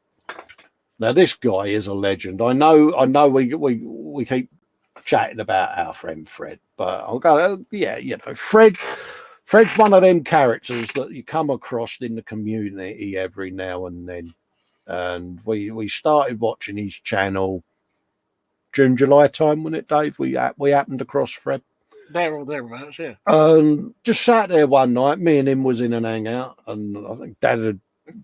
Now, this guy is a legend. I know we keep chatting about our friend Fred, but I'll go, yeah, you know, Fred's one of them characters that you come across in the community every now and then. And we started watching his channel June, July time, wasn't it, Dave? We happened across Fred. They're all thereabouts, yeah. Just sat there one night, me and him was in an hangout, and I think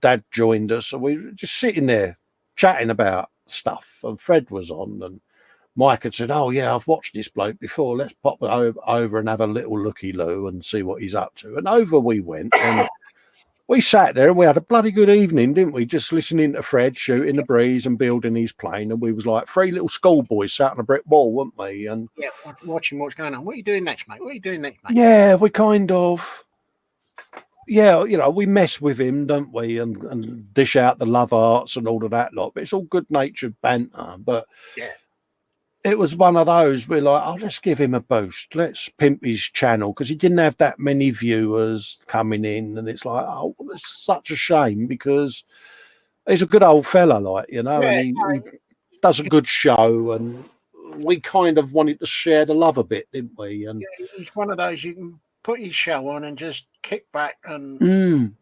Dad joined us, and we were just sitting there chatting about stuff, and Fred was on, and Mike had said, oh yeah, I've watched this bloke before, let's pop over and have a little looky-loo and see what he's up to. And over we went, and we sat there and we had a bloody good evening, didn't we? Just listening to Fred shooting the breeze and building his plane, and we was like three little schoolboys sat on a brick wall, weren't we? And yeah, watching what's going on. What are you doing next, mate? What are you doing next, mate? Yeah, we kind of... Yeah, you know, we mess with him, don't we? And dish out the love arts and all of that lot. But it's all good-natured banter. But yeah, it was one of those. We're like, oh, let's give him a boost. Let's pimp his channel because he didn't have that many viewers coming in, and it's like, oh, it's such a shame because he's a good old fella, like, you know, and he does a good show, and we kind of wanted to share the love a bit, didn't we? And he's one of those you can put his show on and just kick back and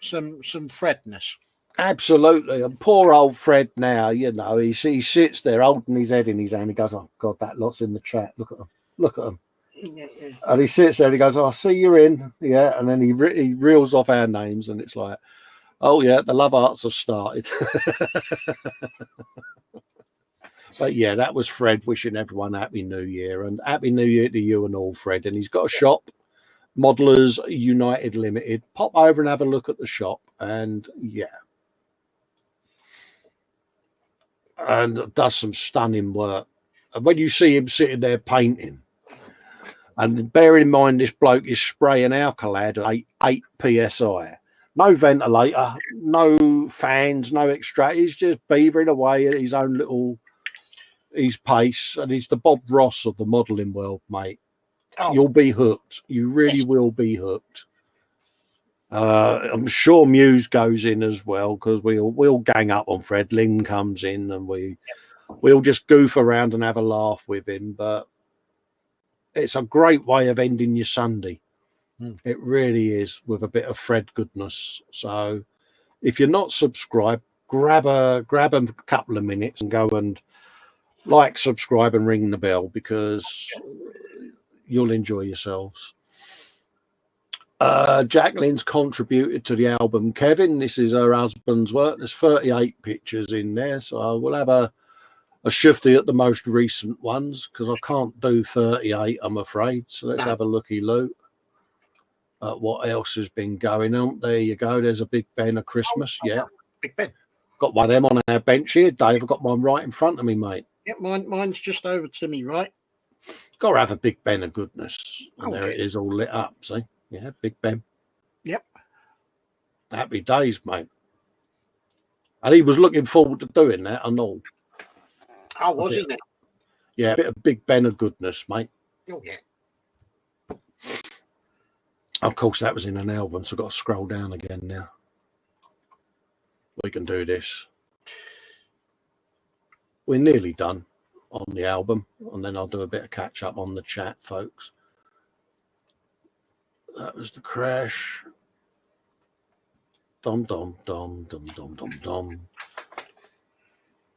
some Fredness. Absolutely. And poor old Fred now, you know, he sits there holding his head in his hand. He goes, oh, God, that lot's in the chat. Look at him. Look at him. Yeah. And he sits there and he goes, oh, I see you're in. Yeah. And then he reels off our names and it's like, oh, yeah, the love arts have started. But, yeah, that was Fred wishing everyone Happy New Year. And Happy New Year to you and all, Fred. And he's got a shop, Modelers United Limited. Pop over and have a look at the shop. And, yeah. And does some stunning work. And when you see him sitting there painting, and bear in mind this bloke is spraying Alcalad at 8 psi, no ventilator, no fans, no extra. He's just beavering away at his own little pace, and he's the Bob Ross of the modelling world, mate. Oh. You'll be hooked. You really will be hooked. I'm sure Muse goes in as well because we'll gang up on Fred. Lynn comes in and we'll just goof around and have a laugh with him. But it's a great way of ending your Sunday. It really is, with a bit of Fred goodness. So if you're not subscribed, grab a couple of minutes and go and like, subscribe and ring the bell because you'll enjoy yourselves. Jacqueline's contributed to the album, Kevin. This is her husband's work. There's 38 pictures in there, so we'll have a shifty at the most recent ones because I can't do 38, I'm afraid. So let's have a looky-loo at what else has been going on. There you go. There's a Big Ben of Christmas. Yeah. Big Ben. Got one of them on our bench here, Dave. I've got one right in front of me, mate. Yep, mine's just over to me, right? Got to have a Big Ben of goodness. And there it is all lit up, see? Yeah, Big Ben. Yep. Happy days, mate. And he was looking forward to doing that and all. Oh, was he now? Yeah, a bit of Big Ben of goodness, mate. Oh, yeah. Of course, that was in an album, so I've got to scroll down again now. We can do this. We're nearly done on the album, and then I'll do a bit of catch-up on the chat, folks. That was the crash. Dum dum dum dum dum dum dum.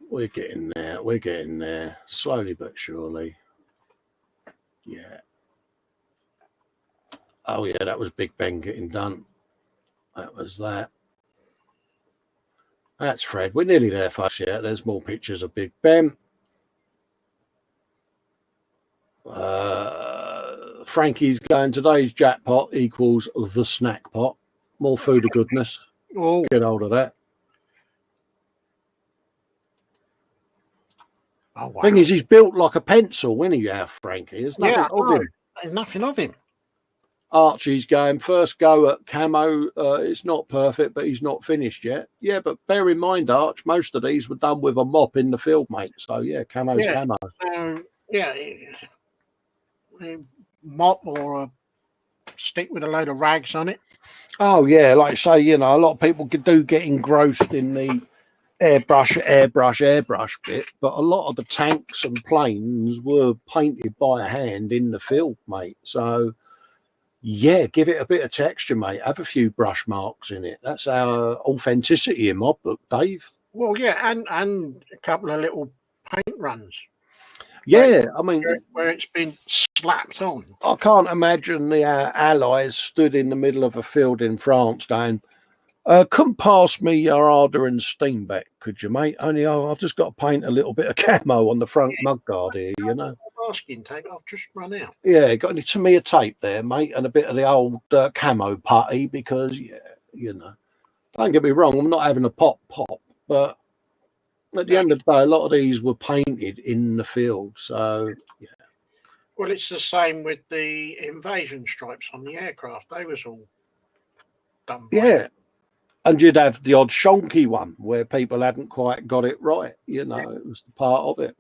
We're getting there. We're getting there. Slowly but surely. Yeah. Oh yeah, that was Big Ben getting done. That was that. That's Fred. We're nearly there, folks. Yeah, there's more pictures of Big Ben. Frankie's going, today's jackpot equals the snack pot. More food of goodness. Oh. Get hold of that. Oh, wow. Thing is, he's built like a pencil, isn't he, our Frankie? There's nothing of him. There's nothing of him. Archie's going, first go at camo. It's not perfect, but he's not finished yet. Yeah, but bear in mind, Arch, most of these were done with a mop in the field, mate. So, yeah, camo's camo. Mop or a stick with a load of rags on it. Oh, yeah, like I say, you know, a lot of people do get engrossed in the airbrush bit, but a lot of the tanks and planes were painted by hand in the field, mate. So, yeah, give it a bit of texture, mate. Have a few brush marks in it. That's our authenticity in my book, Dave. Well, yeah, and a couple of little paint runs. Yeah, I mean, where it's been slapped on. I can't imagine the allies stood in the middle of a field in France going, couldn't pass me your Ardour and Steenbeck, could you, mate? Only I've just got to paint a little bit of camo on the front mudguard here, you know. Masking tape, I've just run out. Yeah, got any Tamiya tape there, mate, and a bit of the old camo putty because, yeah, you know, don't get me wrong, I'm not having a pop, but at the end of the day, a lot of these were painted in the field, so, yeah. Well, it's the same with the invasion stripes on the aircraft. They was all done by it. And you'd have the odd shonky one where people hadn't quite got it right, you know, it was part of it.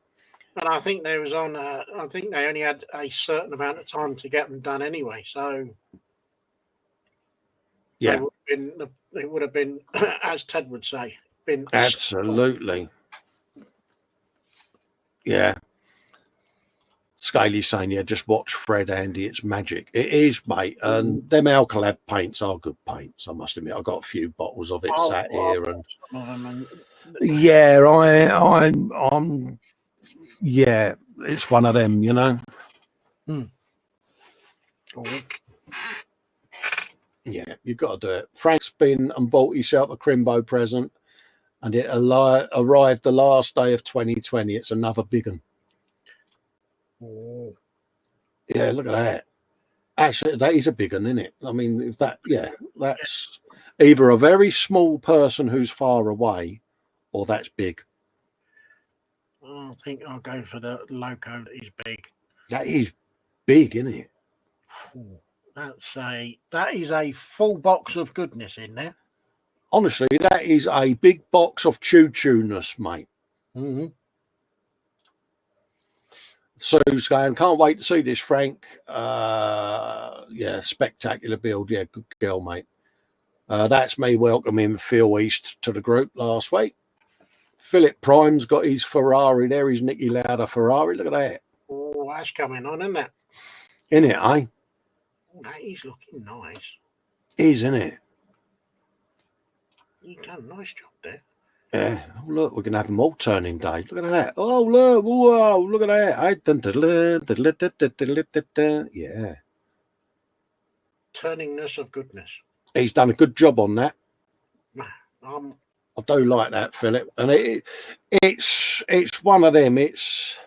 And I think they was on. I think they only had a certain amount of time to get them done anyway. So Yeah, they would have been, as Ted would say, been absolutely. Yeah. Scaly's saying, yeah, just watch Fred, Andy. It's magic. It is, mate. And them Alcalab paints are good paints, I must admit. I've got a few bottles of it sat here. And yeah, I'm yeah, it's one of them, you know. Yeah, you've got to do it. Frank's been and bought himself a Crimbo present, and it arrived the last day of 2020. It's another big one. Oh. Yeah, look at that. Actually, that is a big one, isn't it? I mean, if that, yeah, that's either a very small person who's far away, or that's big. I think I'll go for the loco that is big. That is big, isn't it? That is a full box of goodness in there. Honestly, that is a big box of choo-choo-ness, mate. Mm-hmm. Sue's going, can't wait to see this, Frank. Yeah, spectacular build. Yeah, good girl, mate. That's me welcoming Phil East to the group last week. Philip Prime's got his Ferrari there, his Nicky Lauda Ferrari. Look at that. Oh, that's coming on, isn't it? In it, eh? Oh, that is looking nice. Isn't it? You've done a nice job there. Yeah. Oh, look, we're going to have them all turning day. Look at that. Oh, look. Whoa, look at that. Yeah. Turningness of goodness. He's done a good job on that. I do like that, Philip. And it's one of them. It's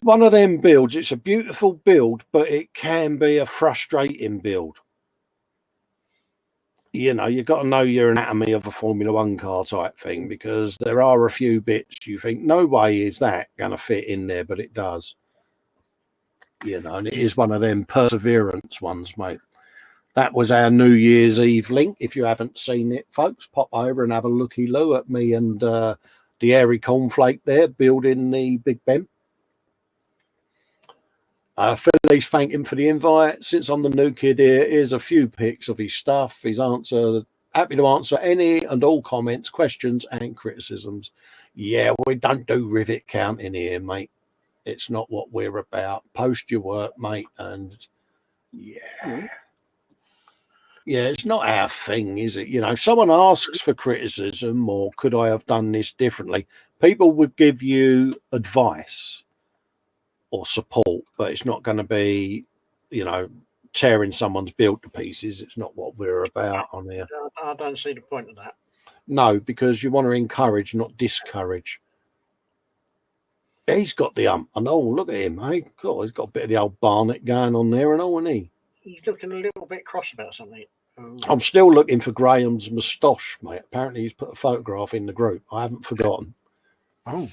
one of them builds. It's a beautiful build, but it can be a frustrating build. You know, you've got to know your anatomy of a Formula One car type thing, because there are a few bits you think, no way is that going to fit in there, but it does. You know, and it is one of them perseverance ones, mate. That was our New Year's Eve link. If you haven't seen it, folks, pop over and have a looky-loo at me and the airy cornflake there building the Big Ben. Philly's thank him for the invite. Since I'm the new kid here, here's a few pics of his stuff. He's happy to answer any and all comments, questions, and criticisms. Yeah, we don't do rivet counting here, mate. It's not what we're about. Post your work, mate, and yeah. Yeah, it's not our thing, is it? You know, if someone asks for criticism or could I have done this differently, people would give you advice or support, but it's not going to be, you know, tearing someone's build to pieces. It's not what we're about on here. I don't see the point of that. No, because you want to encourage, not discourage. He's got the and oh, look at him, eh? God, he's got a bit of the old Barnet going on there and all, isn't he? He's looking a little bit cross about something. I'm still looking for Graham's moustache, mate. Apparently he's put a photograph in the group. I haven't forgotten. Oh.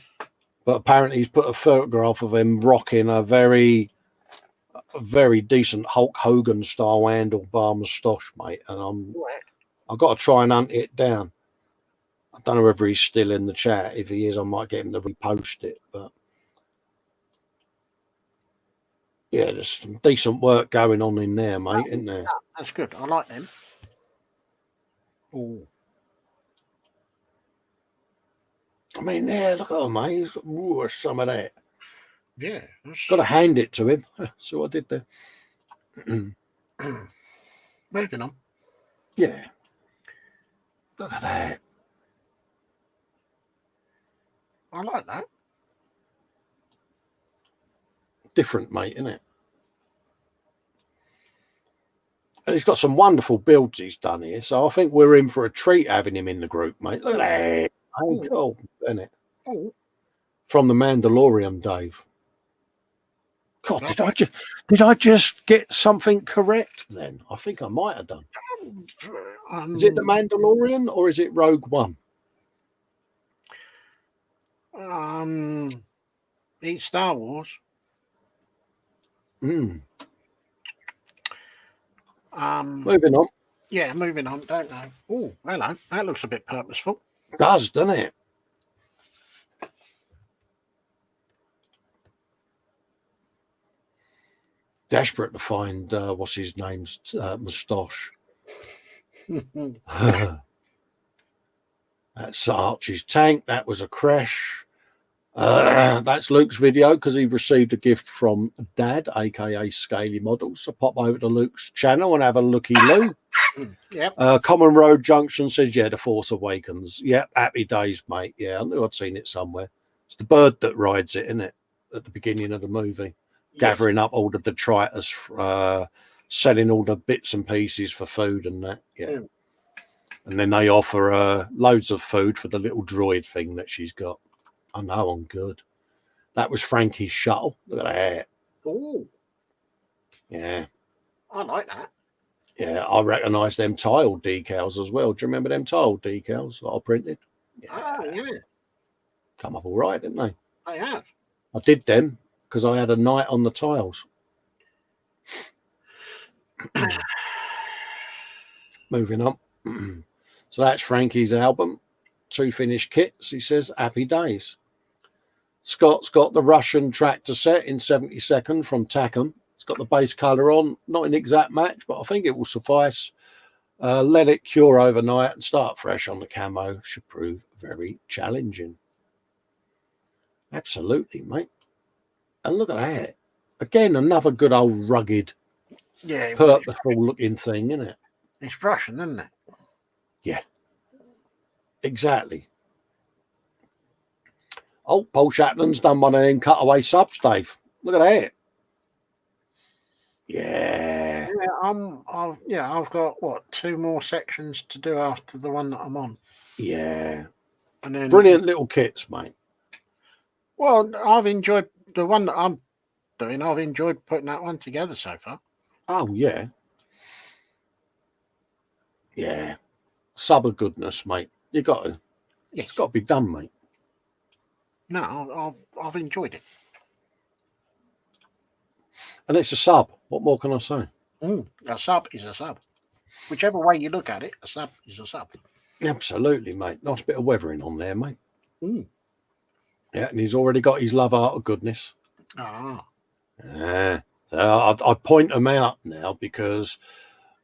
But apparently he's put a photograph of him rocking a very decent Hulk Hogan style handlebar moustache, mate. And I've got to try and hunt it down. I don't know whether he's still in the chat. If he is, I might get him to repost it. But yeah, there's some decent work going on in there, mate, isn't there? That's good. I like them. Oh. I mean, yeah, look at him, mate. Ooh, some of that. Yeah. Got to hand it to him. See what I did there. Moving on. Yeah. Look at that. I like that. Different, mate, isn't it? And he's got some wonderful builds he's done here. So I think we're in for a treat having him in the group, mate. Look at that. Oh, cool, isn't it? Oh. From the Mandalorian, Dave. God, did I just get something correct then? I think I might have done. Is it the Mandalorian or is it Rogue One? It's Star Wars. Moving on. Yeah, moving on. Don't know. Oh, hello. That looks a bit purposeful. It does, doesn't it? desperate to find what's his name's moustache. That's Archie's tank. That was a crash. That's Luke's video because he received a gift from Dad, aka Scaly Models. So pop over to Luke's channel and have a looky loo. Yep. Common Road Junction says, yeah, The Force Awakens. Yep, happy days, mate. Yeah, I knew I'd seen it somewhere. It's the bird that rides it, isn't it? At the beginning of the movie, gathering up all the detritus, selling all the bits and pieces for food and that. Yeah. And then they offer loads of food for the little droid thing that she's got. I know, I'm good. That was Frankie's shuttle. Look at that. Oh, yeah. I like that. Yeah, I recognise them tile decals as well. Do you remember them tile decals that I printed? Yeah. Oh, yeah. Come up all right, didn't they? I have. I did them because I had a night on the tiles. Moving on. So that's Frankie's album. 2 finished kits. He says, happy days. Scott's got the Russian tractor set in 72nd from Tackham. It's got the base colour on. Not an exact match, but I think it will suffice. Let it cure overnight and start fresh on the camo. Should prove very challenging. Absolutely, mate. And look at that. Again, another good old rugged, purposeful looking thing, isn't it? It's Russian, isn't it? Yeah. Exactly. Oh, Paul Chaplin's done one of them cutaway subs, Dave. Look at that. Yeah. I've got 2 more sections to do after the one that I'm on. Yeah. And then brilliant little kits, mate. Well, I've enjoyed the one that I'm doing. I've enjoyed putting that one together so far. Oh yeah. Yeah. Sub of goodness, mate. You got to. Yes. It's got to be done, mate. No, I've enjoyed it. And it's a sub. What more can I say? A sub is a sub. Whichever way you look at it, a sub is a sub. Absolutely, mate. Nice bit of weathering on there, mate. Mm. Yeah, and he's already got his love art of goodness. Ah. Yeah. So I point them out now because,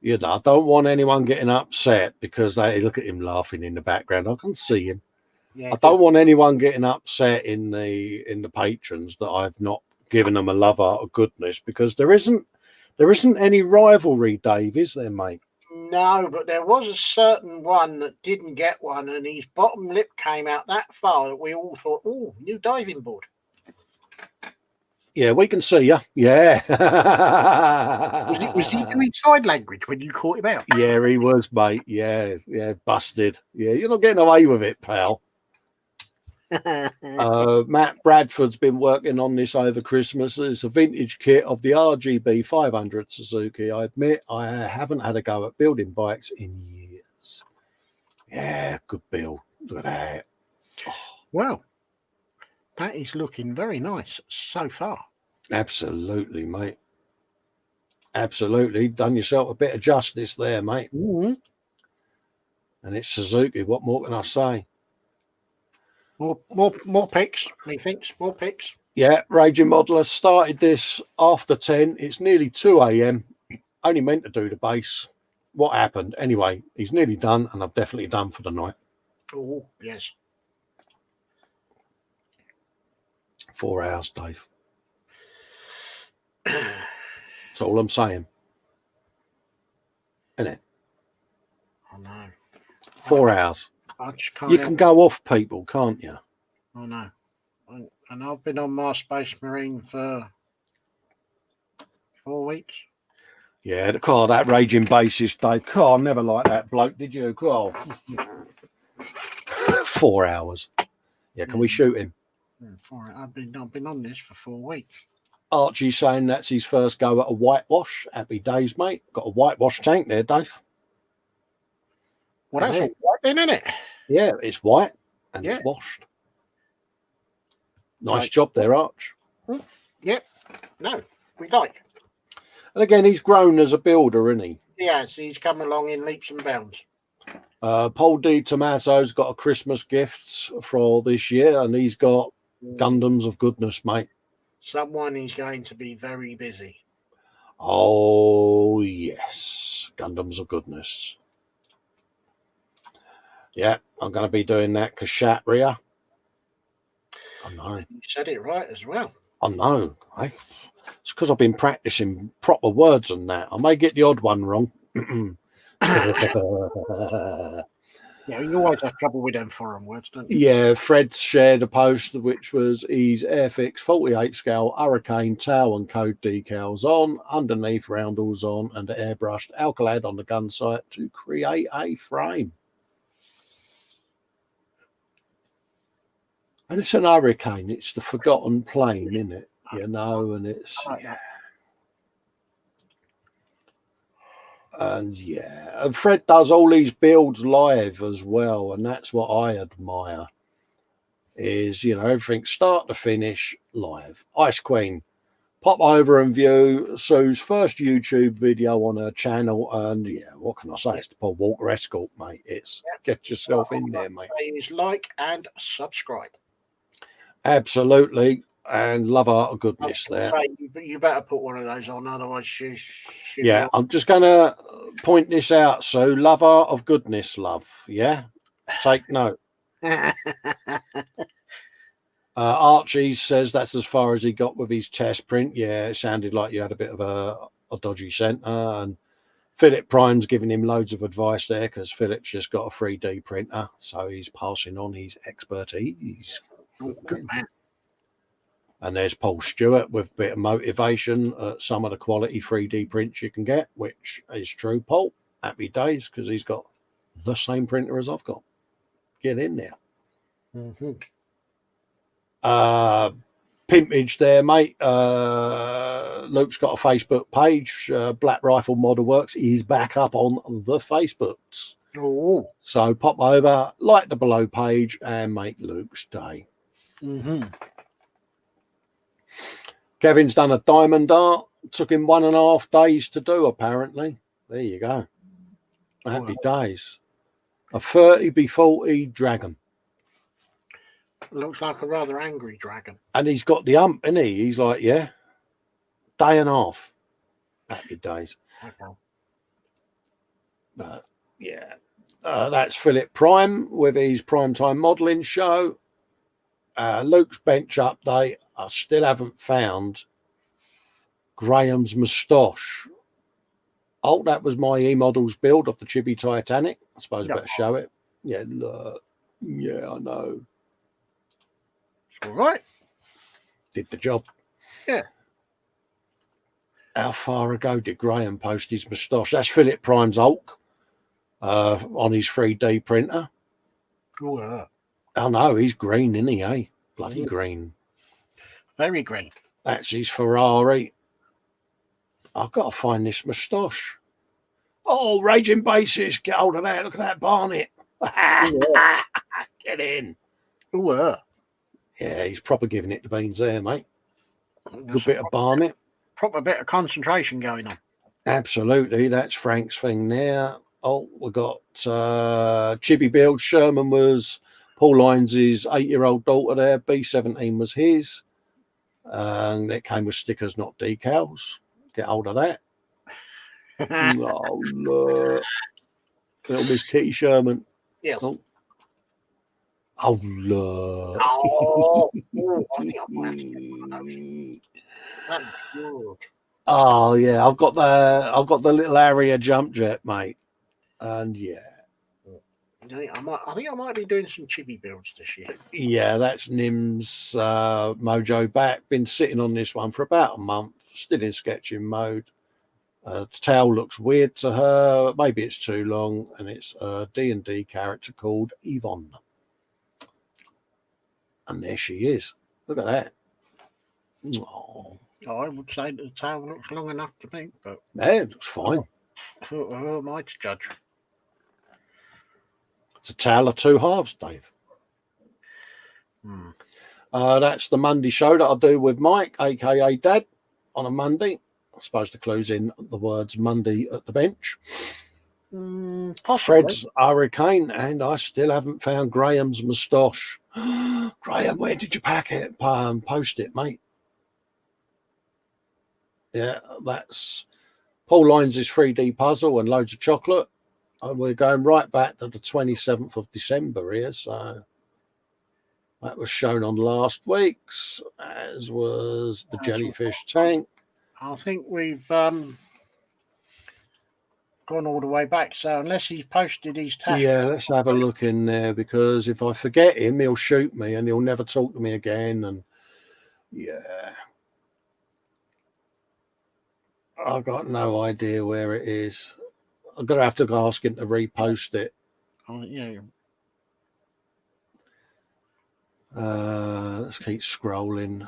I don't want anyone getting upset because they look at him laughing in the background. I can see him. Yeah, I don't want anyone getting upset in the patrons that I've not given them a love art of goodness, because there isn't any rivalry, Dave, is there, mate? No, but there was a certain one that didn't get one, and his bottom lip came out that far that we all thought, oh, new diving board. Yeah, we can see you. Yeah. Was he doing side language when you caught him out? Yeah, he was, mate. Yeah, busted. Yeah, you're not getting away with it, pal. Matt Bradford's been working on this over Christmas. It's a vintage kit of the RGB 500 Suzuki. I admit I haven't had a go at building bikes in years. Yeah, good build. Look at that. Oh. Well, that is looking very nice so far. Absolutely, mate. Absolutely. Done yourself a bit of justice there, mate. Mm-hmm. And it's Suzuki. What more can I say? More pics, methinks. More pics. Yeah, Raging Modeler started this after 10. It's nearly 2 a.m. Only meant to do the base. What happened? Anyway, he's nearly done, and I've definitely done for the night. Oh, yes. 4 hours, Dave. That's all I'm saying. Isn't it? I know. 4 hours. I just can't. You can go off people, can't you? I know. And I've been on my Space Marine for 4 weeks. Yeah, that raging bassist, Dave. I never liked that bloke, did you? 4 hours. Yeah, can we shoot him? I've been on this for 4 weeks. Archie saying that's his first go at a whitewash. Happy days, mate. Got a whitewash tank there, Dave. Well, that's all white then, isn't it? Yeah, it's white and it's washed. Nice job there, Arch. Yep. No, we like. And again, he's grown as a builder, isn't he? Yeah, so he's come along in leaps and bounds. Paul D. Tomato's got a Christmas gift for this year, and he's got Gundams of goodness, mate. Someone is going to be very busy. Oh, yes. Gundams of goodness. Yeah, I'm going to be doing that Kshatriya. I know. You said it right as well. I know. It's because I've been practicing proper words and that. I may get the odd one wrong. Yeah, you always have trouble with them foreign words, don't you? Yeah, Fred shared a post which was his Airfix 48 scale Hurricane tail and code decals on, underneath roundels on, and airbrushed Alcalad on the gun sight to create a frame. And it's an Hurricane. It's the forgotten plane, isn't it? You know, and it's and Fred does all these builds live as well, and that's what I admire. Is, you know, everything start to finish live. Ice Queen, pop over and view Sue's first YouTube video on her channel, and yeah, what can I say? It's the Paul Walker Escort, mate. It's get yourself in there, mate. Please like and subscribe. Absolutely, and love art of goodness there. Right, you better put one of those on, otherwise she Yeah, I'm just gonna point this out. So, love art of goodness, love. Yeah, take note. Archie says that's as far as he got with his test print. Yeah, it sounded like you had a bit of a dodgy centre. And Philip Prime's giving him loads of advice there because Philip's just got a 3D printer, so he's passing on his expertise. Good man. And there's Paul Stewart with a bit of motivation at some of the quality 3D prints you can get, which is true, Paul. Happy days, because he's got the same printer as I've got. Get in there. Mm-hmm. Pimpage there, mate. Luke's got a Facebook page. Black Rifle Model Works is back up on the Facebooks. Oh. So pop over, like the below page, and make Luke's day. Mm-hmm. Kevin's done a diamond art. Took him 1.5 days to do, apparently. There you go. Happy days. A 30x40 dragon. Looks like a rather angry dragon. And he's got the ump, isn't he? He's like, yeah, day and a half. Happy days. Okay. That's Philip Prime with his primetime modelling show. Luke's bench update. I still haven't found Graham's moustache. Oh, that was my E-Models build of the Chibi Titanic. I suppose I better show it. Yeah, look. Yeah, I know. It's all right. Did the job. Yeah. How far ago did Graham post his moustache? That's Philip Prime's Hulk on his 3D printer. Oh, Oh, no, he's green, isn't he, eh? Bloody green. very green. That's his Ferrari. I've got to find this moustache. Oh, Raging Basis, get hold of that. Look at that Barnet. Get in. Oh, Yeah, he's proper giving it the beans there, mate. Good bit of Barnet. Proper bit of concentration going on. Absolutely. That's Frank's thing there. Oh, we got Chibi Build. Sherman was Paul Lyons' 8-year-old daughter there. B17 was his. And it came with stickers, not decals. Get hold of that. Oh, look. Little Miss Kitty Sherman. Yes. Oh, look. Oh, I think I might have to get one of those. That's good. Oh, yeah. I've got the little Harrier jump jet, mate. And yeah. I think I might be doing some chibi builds this year. Yeah, that's Nim's Mojo back. Been sitting on this one for about a month. Still in sketching mode. The tail looks weird to her. Maybe it's too long. And it's a D&D character called Yvonne. And there she is. Look at that. Oh, I would say the tail looks long enough to me, but yeah, it looks fine. who am I to judge? It's a tale of two halves, Dave. Hmm. That's the Monday show that I do with Mike, aka Dad, on a Monday. I suppose the clue's in the words Monday at the bench. Fred's Hurricane, and I still haven't found Graham's moustache. Graham, where did you pack it? Post it, mate. Yeah, that's Paul Lyons' 3D puzzle and loads of chocolate. And we're going right back to the 27th of December here. So that was shown on last week's, as was the jellyfish tank. I think we've gone all the way back. So unless he's posted his task. Yeah, let's have a look in there, because if I forget him, he'll shoot me and he'll never talk to me again. And yeah, I've got no idea where it is. I'm going to have to ask him to repost it. Oh, yeah. Let's keep scrolling.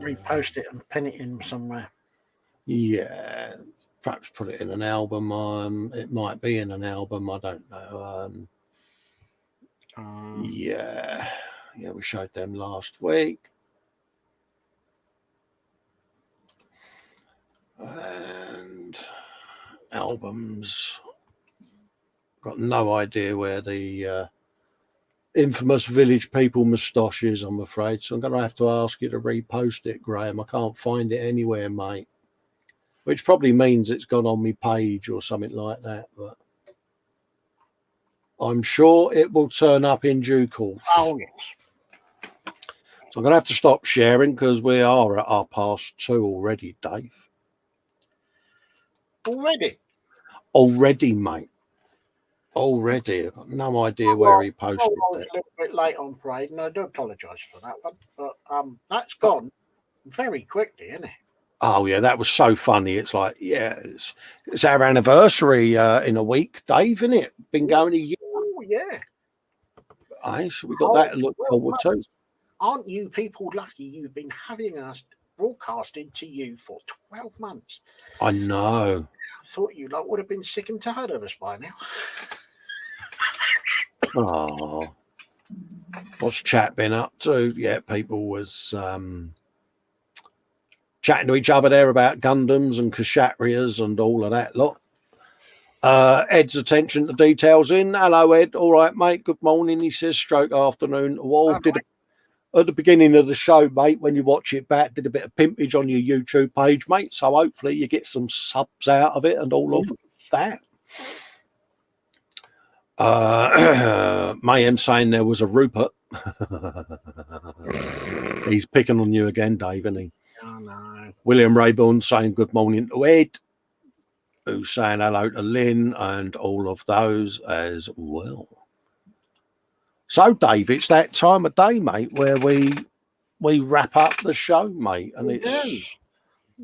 Repost it and pin it in somewhere. Yeah, perhaps put it in an album. It might be in an album. I don't know. Yeah, we showed them last week. And albums. Got no idea where the infamous Village People moustache is, I'm afraid. So I'm going to have to ask you to repost it, Graham. I can't find it anywhere, mate. Which probably means it's gone on my page or something like that. But I'm sure it will turn up in due course. Oh, yes. So I'm going to have to stop sharing because we are at 2:30 already, Dave. Already, mate. Already. I've got no idea where he posted I was it. a little bit late on parade, and I do apologise for that one. But that's gone very quickly, isn't it? Oh, yeah, that was so funny. It's like, yeah, it's our anniversary in a week, Dave, isn't it? Been going a year. Oh, yeah. Aye, so we got that to look forward to. Aren't you people lucky you've been having us broadcasted to you for 12 months? I know. I thought you lot would have been sick and tired of us by now. Oh, what's chat been up to? Yeah, people was chatting to each other there about Gundams and Kshatriyas and all of that lot. Ed's attention to details in. Hello, Ed. All right, mate. Good morning. He says, stroke afternoon. Well, at the beginning of the show, mate, when you watch it back, did a bit of pimpage on your YouTube page, mate. So hopefully you get some subs out of it and all of that. Mayhem saying there was a Rupert. He's picking on you again, Dave, isn't he? Oh, no. William Rayburn saying good morning to Ed, who's saying hello to Lynn and all of those as well. So, Dave, it's that time of day, mate, where we wrap up the show, mate, and it's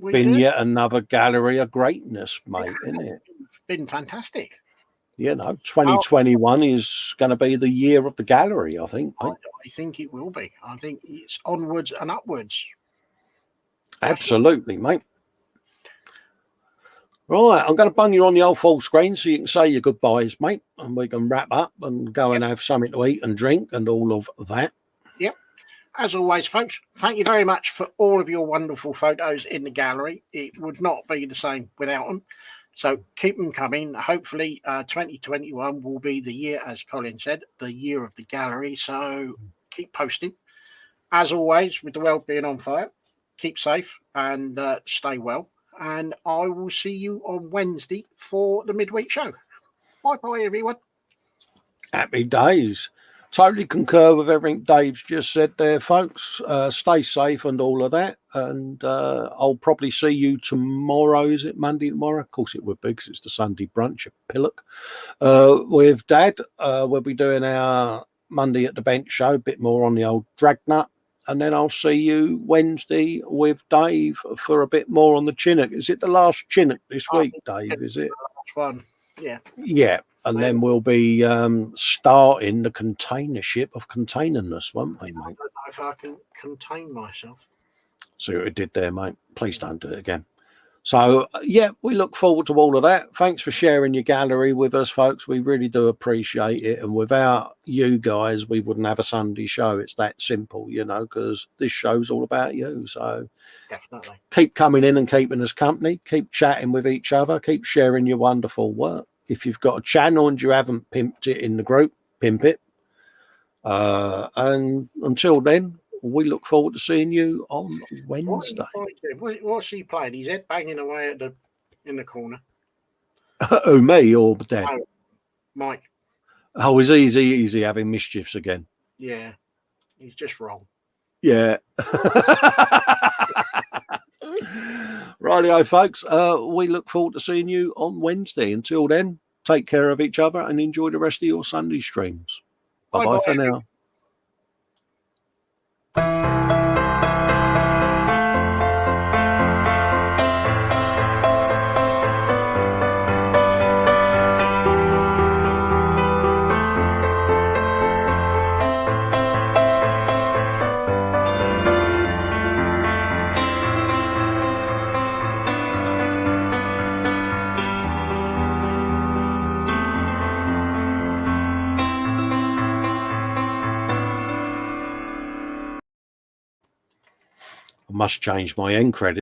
been yet another gallery of greatness, mate, isn't it? It's been fantastic. You know, 2021 is going to be the year of the gallery, I think, mate. I think it will be. I think it's onwards and upwards. Absolutely, mate. Right, I'm going to bung you on the old full screen so you can say your goodbyes, mate, and we can wrap up and go and have something to eat and drink and all of that. Yep. As always, folks, thank you very much for all of your wonderful photos in the gallery. It would not be the same without them. So keep them coming. Hopefully 2021 will be the year, as Colin said, the year of the gallery. So keep posting. As always, with the world being on fire, keep safe and stay well. And I will see you on Wednesday for the midweek show. Bye-bye, everyone. Happy days. Totally concur with everything Dave's just said there, folks. Stay safe and all of that. And I'll probably see you tomorrow. Is it Monday tomorrow? Of course it would be, because it's the Sunday brunch at Pillock. With Dad, we'll be doing our Monday at the Bench show, a bit more on the old Dragnut. And then I'll see you Wednesday with Dave for a bit more on the Chinook. Is it the last Chinook this week, Dave? Is it? Last one. Yeah. Yeah. And then we'll be starting the container ship of containerness, won't we, mate? I don't know if I can contain myself. See what we did there, mate. Please don't do it again. So, yeah, we look forward to all of that. Thanks for sharing your gallery with us, folks. We really do appreciate it. And without you guys, we wouldn't have a Sunday show. It's that simple, you know, because this show's all about you. So definitely keep coming in and keeping us company. Keep chatting with each other. Keep sharing your wonderful work. If you've got a channel and you haven't pimped it in the group, pimp it. And until then, we look forward to seeing you on Wednesday. What's he playing? He's head banging away at the in the corner. Who, me or Dad? No, Mike. Oh, is he having mischiefs again? Yeah, he's just wrong. Yeah. Rightio, folks. We look forward to seeing you on Wednesday. Until then, take care of each other and enjoy the rest of your Sunday streams. Bye-bye Bye-bye. for now. I must change my end credit.